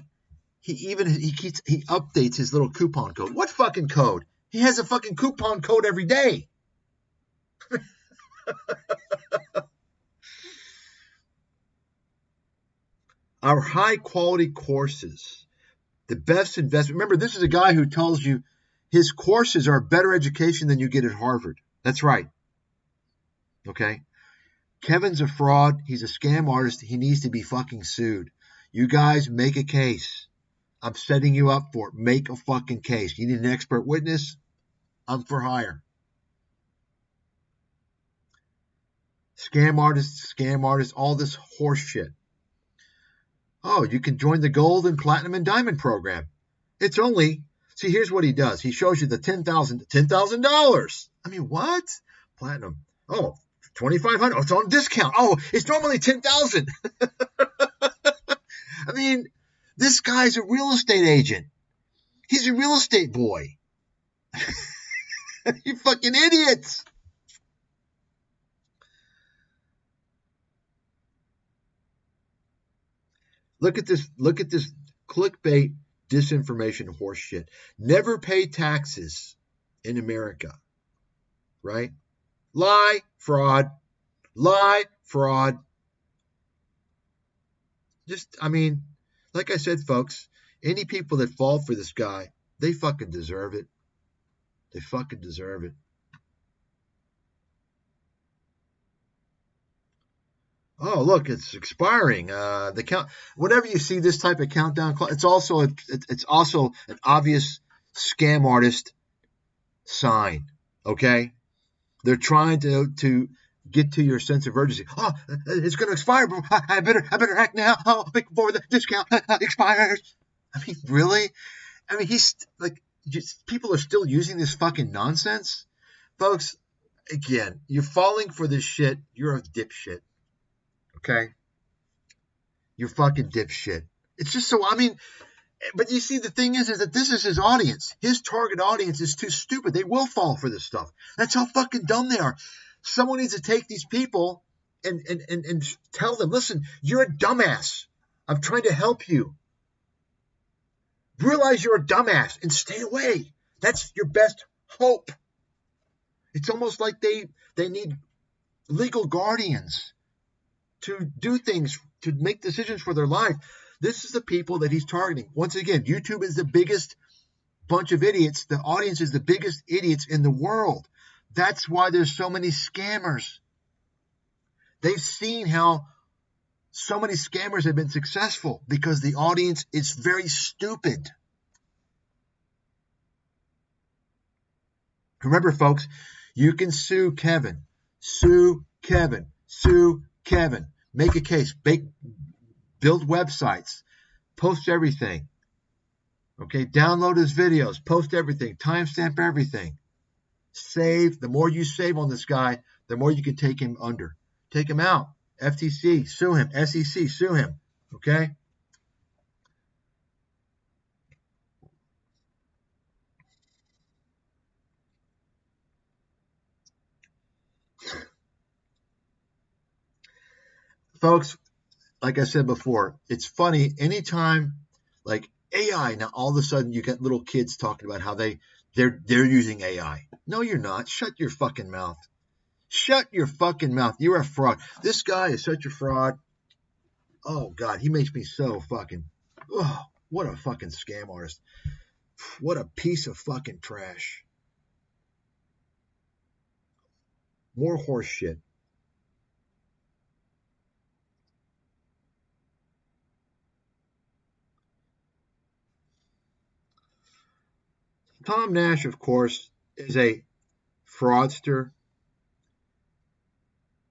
he updates his little coupon code. What fucking code? He has a fucking coupon code every day. Our high quality courses, the best investment. Remember, this is a guy who tells you his courses are better education than you get at Harvard. That's right. Okay. Kevin's a fraud. He's a scam artist. He needs to be fucking sued. You guys make a case. I'm setting you up for it. Make a fucking case. You need an expert witness? I'm for hire. Scam artists, all this horse shit. Oh, you can join the gold and platinum and diamond program. It's only, see, here's what he does. He shows you the $10,000. I mean, what? Platinum. Oh, $2,500. Oh, it's on discount. Oh, it's normally $10,000. I mean, this guy's a real estate agent. He's a real estate boy. You fucking idiots. Look at this clickbait disinformation horse shit. Never pay taxes in America. Right? Lie, fraud. Lie, fraud. Just, I mean, like I said, folks, any people that fall for this guy, they fucking deserve it. They fucking deserve it. Oh, look, it's expiring. The count. Whenever you see this type of countdown, it's also an obvious scam artist sign. Okay, they're trying to get to your sense of urgency. Oh, it's going to expire. I better act now. Oh, before the discount expires. I mean, really? I mean, he's like, people are still using this fucking nonsense, folks. Again, you're falling for this shit. You're a dipshit. Okay? You're fucking dipshit. It's just so, I mean, but you see, the thing is that this is his audience. His target audience is too stupid. They will fall for this stuff. That's how fucking dumb they are. Someone needs to take these people and tell them, listen, you're a dumbass. I'm trying to help you. Realize you're a dumbass and stay away. That's your best hope. It's almost like they need legal guardians to do things, to make decisions for their life. This is the people that he's targeting. Once again, YouTube is the biggest bunch of idiots. The audience is the biggest idiots in the world. That's why there's so many scammers. They've seen how so many scammers have been successful because the audience is very stupid. Remember, folks, you can sue Kevin. Sue Kevin. Sue Kevin. Make a case. Build websites. Post everything. Okay, download his videos. Post everything. Timestamp everything. Save. The more you save on this guy, the more you can take him under. Take him out. FTC, sue him. SEC, sue him. Okay? Folks, like I said before, it's funny. Anytime Like AI, now all of a sudden you got little kids talking about how they're using AI. No, you're not. Shut your fucking mouth. Shut your fucking mouth. You're a fraud. This guy is such a fraud. Oh God, he makes me so fucking. Oh, what a fucking scam artist. What a piece of fucking trash. More horse shit. Tom Nash, of course, is a fraudster,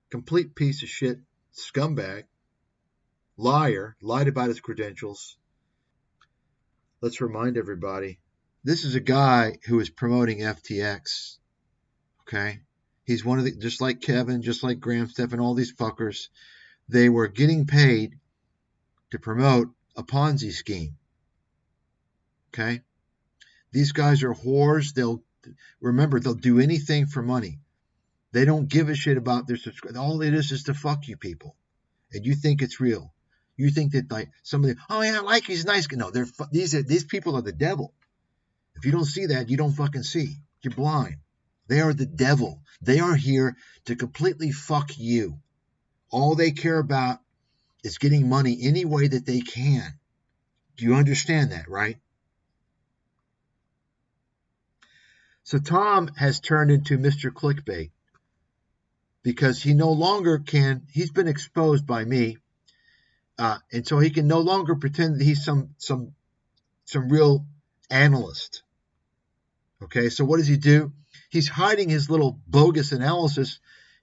complete piece of shit, scumbag, liar, lied about his credentials. Let's remind everybody, this is a guy who is promoting FTX. Okay? He's one of the, just like Kevin, just like Graham Stephan, all these fuckers, they were getting paid to promote a Ponzi scheme. Okay? These guys are whores. They'll do anything for money. They don't give a shit about their subscribers. All it is to fuck you people. And you think it's real. You think that like somebody, oh yeah, I like he's nice. No, these people are the devil. If you don't see that, you don't fucking see. You're blind. They are the devil. They are here to completely fuck you. All they care about is getting money any way that they can. Do you understand that, right? So Tom has turned into Mr. Clickbait because he no longer can, he's been exposed by me, and so he can no longer pretend that he's some real analyst. Okay, so what does he do? He's hiding his little bogus analysis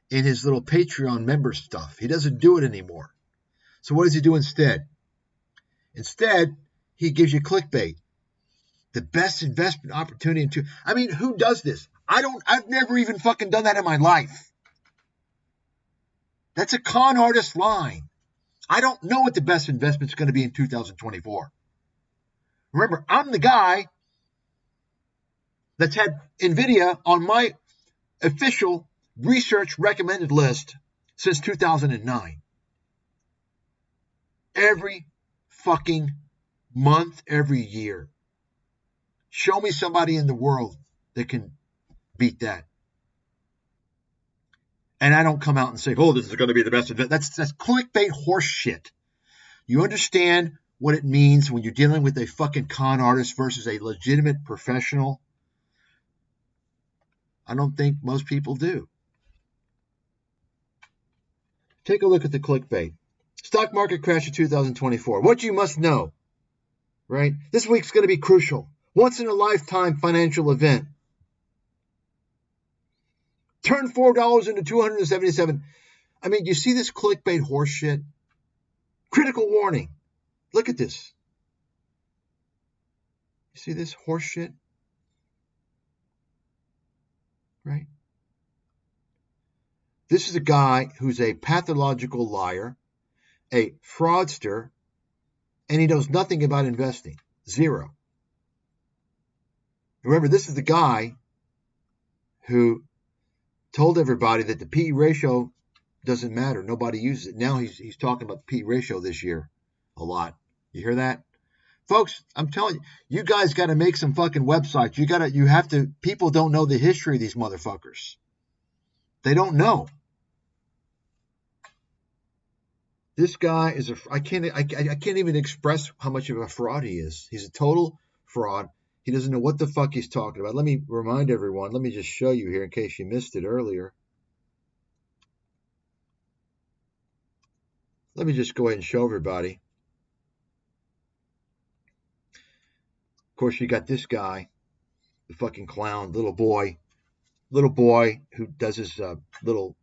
in his little Patreon member stuff. He doesn't do it anymore. So what does he do instead? Instead, he gives you clickbait. The best investment opportunity I mean, who does this? I've never even fucking done that in my life. That's a con artist line. I don't know what the best investment is going to be in 2024. Remember, I'm the guy that's had NVIDIA on my official research recommended list since 2009. Every fucking month, every year. Show me somebody in the world that can beat that. And I don't come out and say, oh, this is going to be the best event. That's clickbait horse shit. You understand what it means when you're dealing with a fucking con artist versus a legitimate professional? I don't think most people do. Take a look at the clickbait. Stock market crash in 2024. What you must know, right? This week's going to be crucial. Once in a lifetime financial event. Turn $4 into $277. I mean, you see this clickbait horse shit? Critical warning. Look at this. You see this horse shit? Right? This is a guy who's a pathological liar, a fraudster, and he knows nothing about investing. Zero. Remember, this is the guy who told everybody that the P/E ratio doesn't matter. Nobody uses it. Now he's talking about the P/E ratio this year a lot. You hear that? Folks, I'm telling you, you guys got to make some fucking websites. People don't know the history of these motherfuckers. They don't know. This guy is I can't even express how much of a fraud he is. He's a total fraud. He doesn't know what the fuck he's talking about. Let me remind everyone. Let me just show you here in case you missed it earlier. Let me just go ahead and show everybody. Of course, you got this guy, the fucking clown, little boy who does his little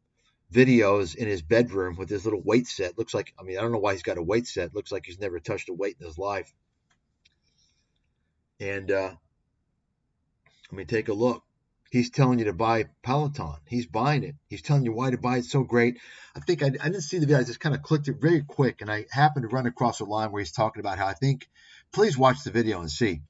videos in his bedroom with his little weight set. Looks like, I don't know why he's got a weight set. Looks like he's never touched a weight in his life. And take a look. He's telling you to buy Peloton. He's buying it. He's telling you why to buy it. It's so great. I think I didn't see the video. I just kind of clicked it very quick, and I happened to run across a line where he's talking about how please watch the video and see.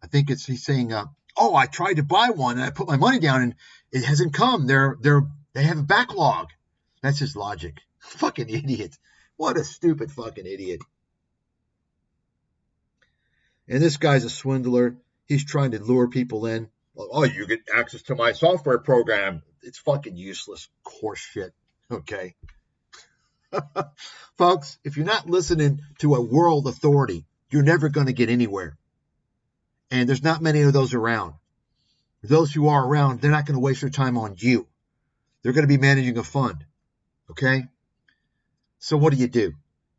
I think he's saying, oh, I tried to buy one, and I put my money down, and it hasn't come. They have a backlog. That's his logic. Fucking idiot. What a stupid fucking idiot. And this guy's a swindler. He's trying to lure people in. Oh, you get access to my software program. It's fucking useless horse shit. Okay. Folks, if you're not listening to a world authority, you're never going to get anywhere. And there's not many of those around. Those who are around, they're not going to waste their time on you. They're going to be managing a fund. Okay? So what do?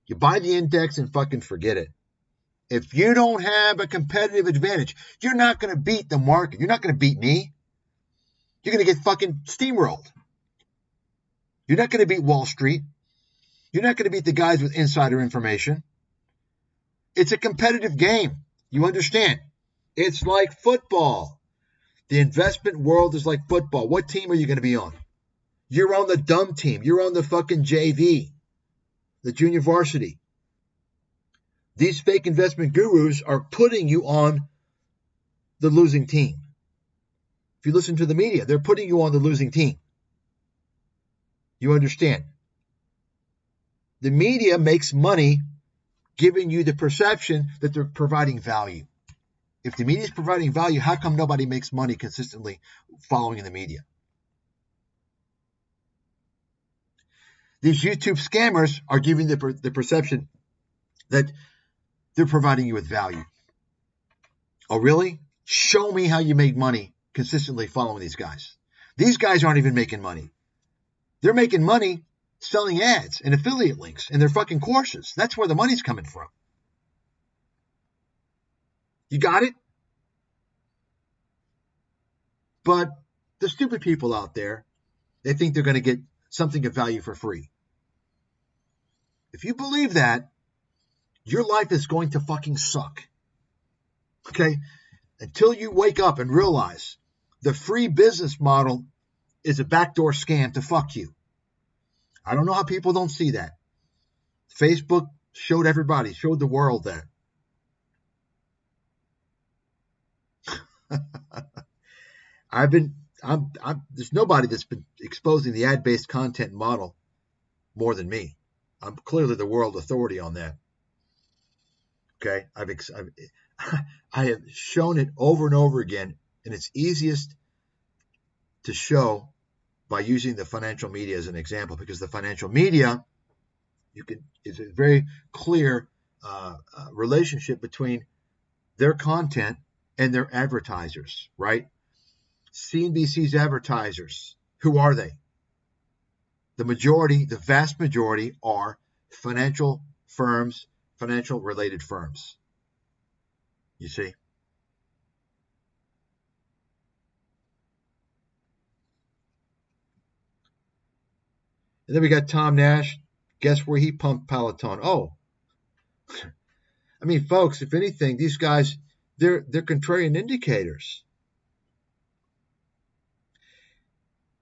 You buy the index and fucking forget it. If you don't have a competitive advantage, you're not going to beat the market. You're not going to beat me. You're going to get fucking steamrolled. You're not going to beat Wall Street. You're not going to beat the guys with insider information. It's a competitive game. You understand? It's like football. The investment world is like football. What team are you going to be on? You're on the dumb team. You're on the fucking JV, the junior varsity. These fake investment gurus are putting you on the losing team. If you listen to the media, they're putting you on the losing team. You understand? The media makes money giving you the perception that they're providing value. If the media is providing value, how come nobody makes money consistently following the media? These YouTube scammers are giving the perception that they're providing you with value. Oh, really? Show me how you make money consistently following these guys. These guys aren't even making money. They're making money selling ads and affiliate links in their fucking courses. That's where the money's coming from. You got it? But the stupid people out there, they think they're going to get something of value for free. If you believe that, your life is going to fucking suck. Okay? Until you wake up and realize the free business model is a backdoor scam to fuck you. I don't know how people don't see that. Facebook showed everybody, showed the world that. There's nobody that's been exposing the ad-based content model more than me. I'm clearly the world authority on that. Okay, I have shown it over and over again, and it's easiest to show by using the financial media as an example, because the financial media, it's a very clear relationship between their content and their advertisers, right? CNBC's advertisers, who are they? The vast majority are financial firms, financial related firms. You see? And then we got Tom Nash. Guess where he pumped Peloton? Oh, I mean, folks, if anything, these guys, they're contrarian indicators.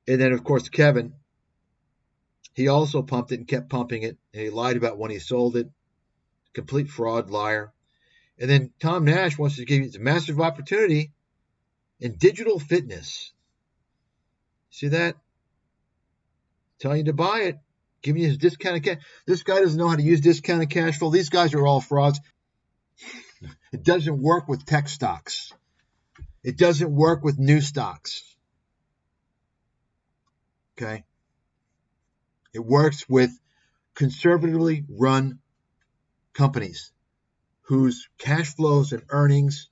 And then, of course, Kevin, he also pumped it and kept pumping it. And he lied about when he sold it. Complete fraud, liar. And then Tom Nash wants to give you a massive opportunity in digital fitness. See that? Telling you to buy it. Giving you his discounted cash. This guy doesn't know how to use discounted cash flow. These guys are all frauds. It doesn't work with tech stocks. It doesn't work with new stocks. Okay? It works with conservatively run companies whose cash flows and earnings,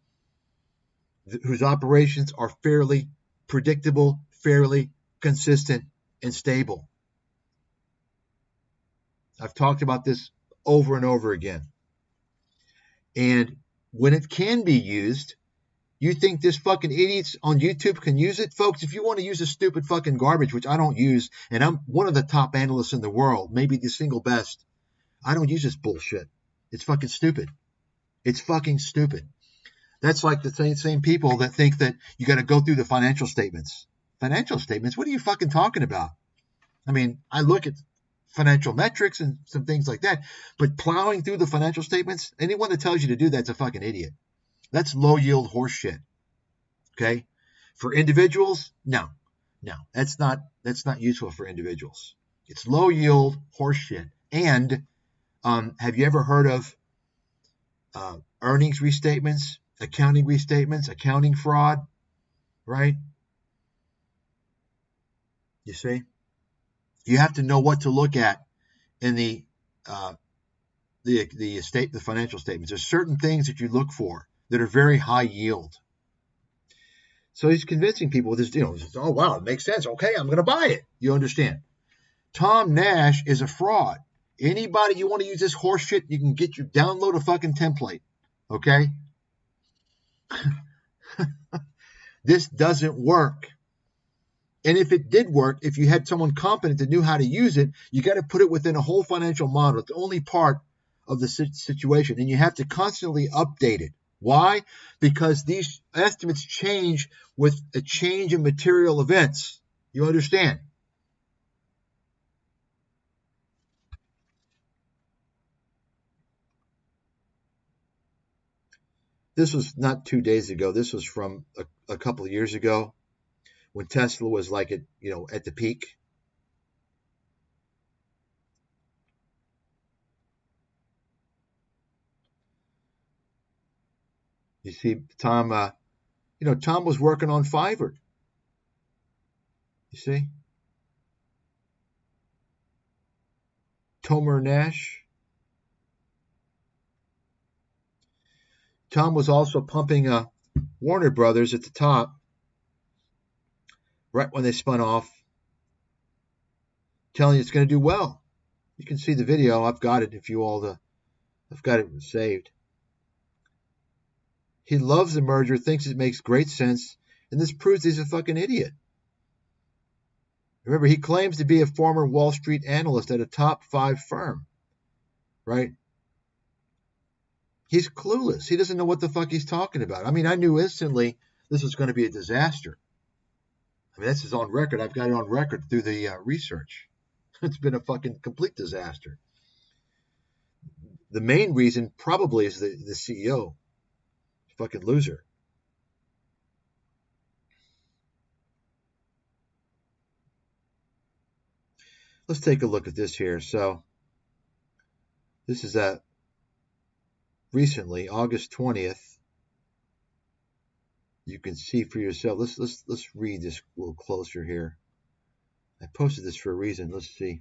whose operations are fairly predictable, fairly consistent, and stable. I've talked about this over and over again. And when it can be used, you think this fucking idiots on YouTube can use it? Folks, if you want to use this stupid fucking garbage, which I don't use, and I'm one of the top analysts in the world, maybe the single best, I don't use this bullshit. It's fucking stupid. It's fucking stupid. That's like the same people that think that you got to go through the financial statements. Financial statements? What are you fucking talking about? I mean, I look at financial metrics and some things like that, but plowing through the financial statements, anyone that tells you to do that's a fucking idiot. That's low yield horse shit. Okay? For individuals, no, that's not useful for individuals. It's low yield horse shit. And have you ever heard of earnings restatements, accounting fraud, right? You see? You have to know what to look at in the financial statements. There's certain things that you look for that are very high yield. So he's convincing people with this, oh, wow, it makes sense. Okay, I'm going to buy it. You understand? Tom Nash is a fraud. Anybody you want to use this horse shit, you can download a fucking template. Okay? This doesn't work. And if it did work, if you had someone competent that knew how to use it, you got to put it within a whole financial model. It's only part of the situation. And you have to constantly update it. Why? Because these estimates change with a change in material events. You understand? This was not 2 days ago. This was from a couple of years ago when Tesla was like at the peak. You see, Tom was working on Fiverr. You see? Tomer Nash. Tom was also pumping Warner Brothers at the top right when they spun off, telling you it's going to do well. You can see the video. I've got it I've got it saved. He loves the merger, thinks it makes great sense, and this proves he's a fucking idiot. Remember, he claims to be a former Wall Street analyst at a top 5 firm, right? He's clueless. He doesn't know what the fuck he's talking about. I mean, I knew instantly this was going to be a disaster. I mean, this is on record. I've got it on record through the research. It's been a fucking complete disaster. The main reason probably is the CEO. Fucking loser. Let's take a look at this here. So this is recently, August 20th. You can see for yourself. Let's read this a little closer here. I posted this for a reason. Let's see.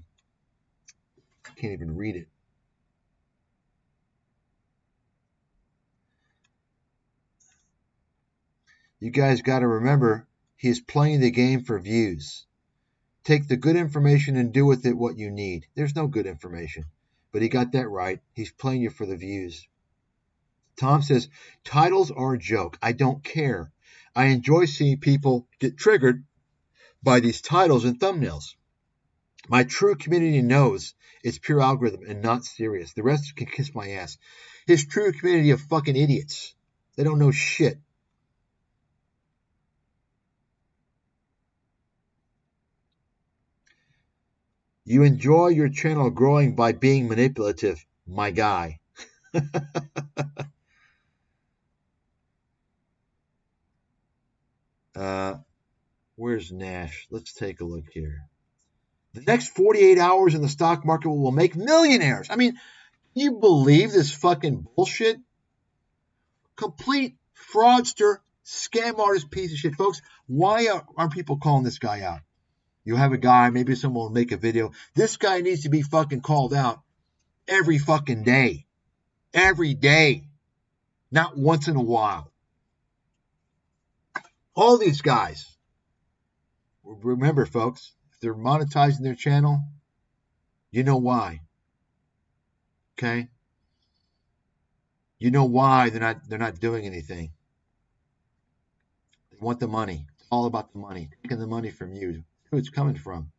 I can't even read it. You guys got to remember, he is playing the game for views. Take the good information and do with it what you need. There's no good information, but he got that right. He's playing you for the views. Tom says, titles are a joke. I don't care. I enjoy seeing people get triggered by these titles and thumbnails. My true community knows it's pure algorithm and not serious. The rest can kiss my ass. His true community of fucking idiots. They don't know shit. You enjoy your channel growing by being manipulative, my guy. Where's Nash? Let's take a look here. The next 48 hours in the stock market will make millionaires. I mean, you believe this fucking bullshit? Complete fraudster, scam artist piece of shit. Folks, why aren't people calling this guy out? You have a guy, maybe someone will make a video. This guy needs to be fucking called out every fucking day. Every day. Not once in a while. All these guys. Remember, folks, if they're monetizing their channel, you know why. Okay? You know why they're not doing anything. They want the money. It's all about the money. Taking the money from you. Who it's coming from.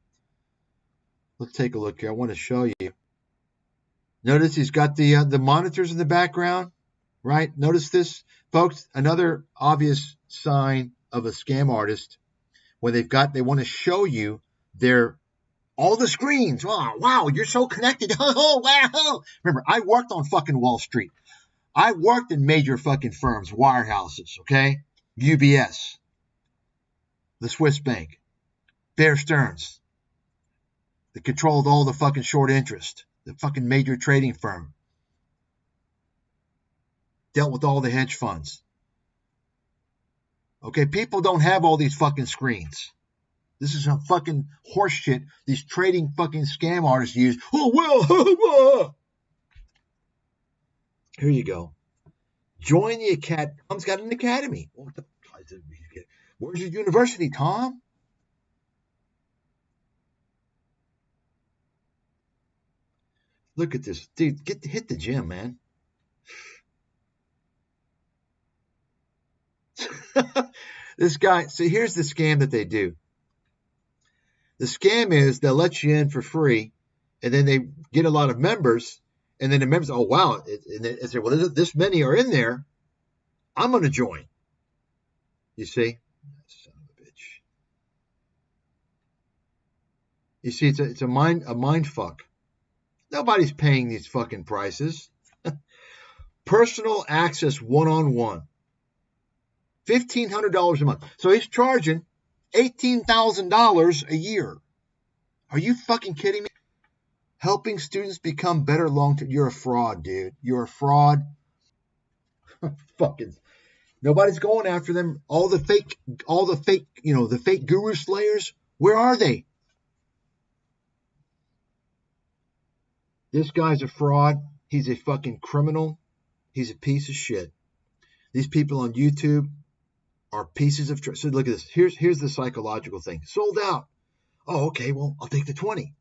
Let's take a look here. I want to show you. Notice he's got the monitors in the background, right? Notice this, folks. Another obvious sign of a scam artist when they want to show you all the screens. Wow, you're so connected. Oh, wow. Remember, I worked on fucking Wall Street. I worked in major fucking firms, wirehouses, okay? UBS, the Swiss Bank, Bear Stearns, that controlled all the fucking short interest, the fucking major trading firm. dealt with all the hedge funds. Okay, people don't have all these fucking screens. This is some fucking horseshit these trading fucking scam artists use. Oh, well, here you go. Join the academy. Tom's got an academy. Where's your university, Tom? Look at this. Dude, hit the gym, man. This guy, see, here's the scam that they do. The scam is they'll let you in for free, and then they get a lot of members, and then the members, oh, wow. And they say, well, this many are in there. I'm going to join. You see? Son of a bitch. You see, it's a mind fuck. Nobody's paying these fucking prices. Personal access one-on-one. $1,500 a month. So he's charging $18,000 a year. Are you fucking kidding me? Helping students become better long-term. You're a fraud, dude. You're a fraud. Fucking. Nobody's going after them. All the fake, the fake guru slayers. Where are they? This guy's a fraud. He's a fucking criminal. He's a piece of shit. These people on YouTube are pieces of so look at this. Here's the psychological thing. Sold out. Oh, okay. Well, I'll take the 20.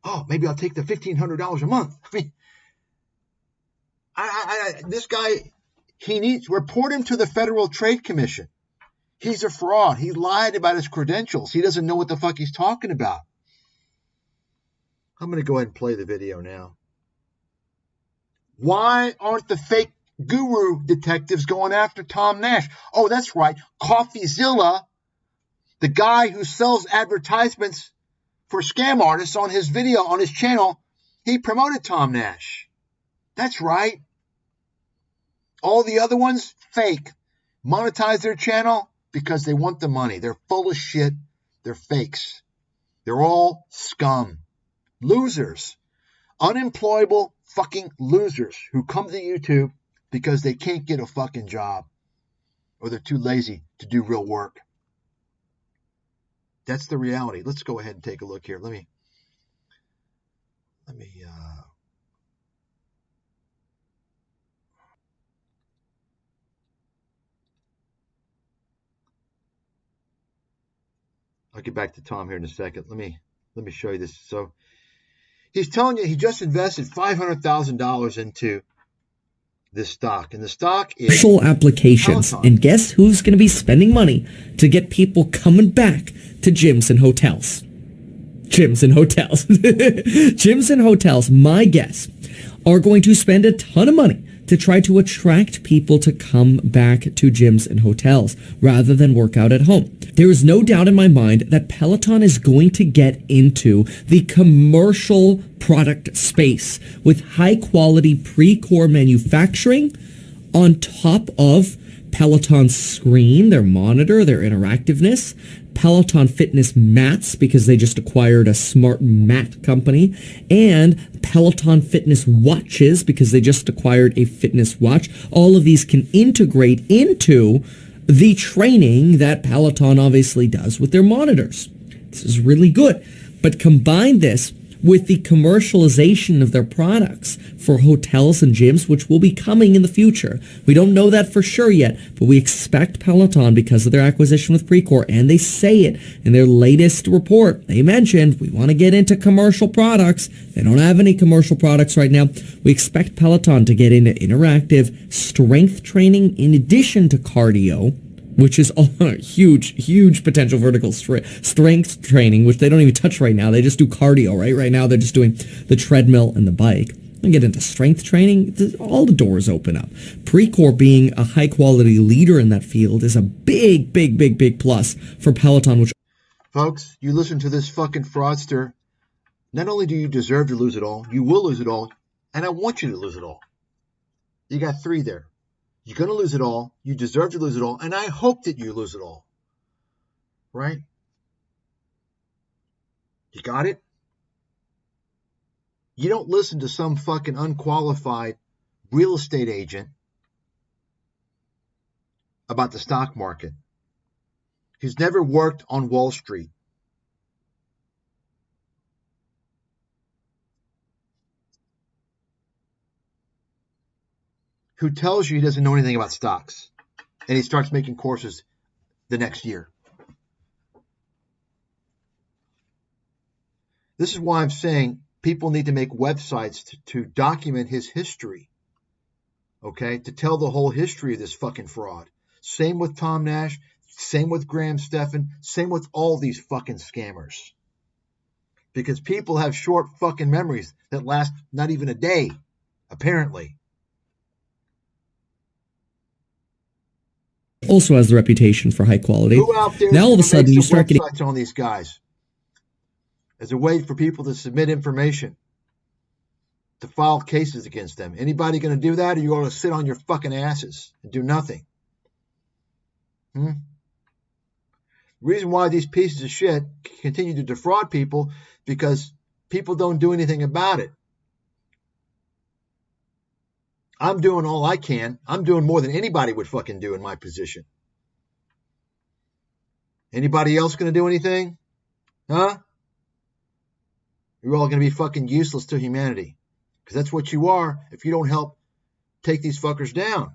Oh, maybe I'll take the $1,500 a month. I mean, this guy, he needs report him to the Federal Trade Commission. He's a fraud. He lied about his credentials. He doesn't know what the fuck he's talking about. I'm going to go ahead and play the video now. Why aren't the fake guru detectives going after Tom Nash? Oh, that's right. CoffeeZilla, the guy who sells advertisements for scam artists on his video, on his channel, he promoted Tom Nash. That's right. All the other ones, fake. Monetize their channel because they want the money. They're full of shit. They're fakes. They're all scum. Losers. Unemployable fucking losers who come to YouTube because they can't get a fucking job or they're too lazy to do real work. That's the reality. Let's go ahead and take a look here. Let me I'll get back to Tom here in a second. Let me show you this. So he's telling you he just invested $500,000 into this stock, and the stock is commercial applications. Peloton. And guess who's going to be spending money to get people coming back to gyms and hotels? Gyms and hotels. Gyms and hotels, my guess, are going to spend a ton of money to try to attract people to come back to gyms and hotels rather than work out at home. There is no doubt in my mind that Peloton is going to get into the commercial product space with high quality pre-core manufacturing on top of Peloton's screen, their monitor, their interactiveness, Peloton fitness mats because they just acquired a smart mat company, and Peloton fitness watches because they just acquired a fitness watch. All of these can integrate into the training that Peloton obviously does with their monitors. This is really good. But combine this with the commercialization of their products for hotels and gyms, which will be coming in the future. We don't know that for sure yet, but we expect Peloton, because of their acquisition with Precor, and they say it in their latest report. They mentioned, we want to get into commercial products. They don't have any commercial products right now. We expect Peloton to get into interactive strength training in addition to cardio, which is a huge potential vertical strength training, which they don't even touch right now. They just do cardio, right? Right now, they're just doing the treadmill and the bike. And get into strength training, all the doors open up. Precor being a high-quality leader in that field is a big plus for Peloton, which... Folks, you listen to this fucking fraudster. Not only do you deserve to lose it all, you will lose it all, and I want you to lose it all. You got three there. You're going to lose it all. You deserve to lose it all. And I hope that you lose it all. Right? You got it? You don't listen to some fucking unqualified real estate agent about the stock market. He's never worked on Wall Street. Who tells you he doesn't know anything about stocks, and he starts making courses the next year. This is why I'm saying people need to make websites to document his history, okay, to tell the whole history of this fucking fraud. Same with Tom Nash, same with Graham Stephan, same with all these fucking scammers. Because people have short fucking memories that last not even a day, apparently. Also has the reputation for high quality. Who out there now all of a sudden you start getting websites on these guys as a way for people to submit information, to file cases against them? Anybody going to do that, or you going to sit on your fucking asses and do nothing? The reason why these pieces of shit continue to defraud people, because people don't do anything about it. I'm doing all I can. I'm doing more than anybody would fucking do in my position. Anybody else going to do anything? Huh? You're all going to be fucking useless to humanity. Because that's what you are if you don't help take these fuckers down.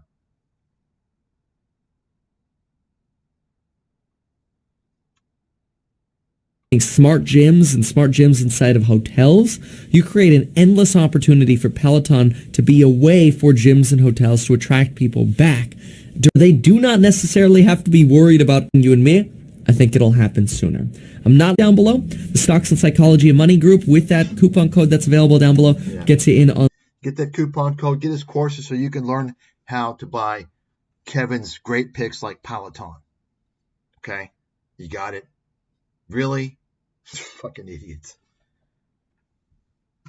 Smart gyms and smart gyms inside of hotels. You create an endless opportunity for Peloton to be a way for gyms and hotels to attract people back. They do not necessarily have to be worried about you and me. I think it'll happen sooner. I'm not down below. The Stocks and Psychology of Money group with that coupon code that's available down below gets you in on. Get that coupon code. Get his courses so you can learn how to buy Kevin's great picks like Peloton. Okay? You got it? Really? Fucking idiots.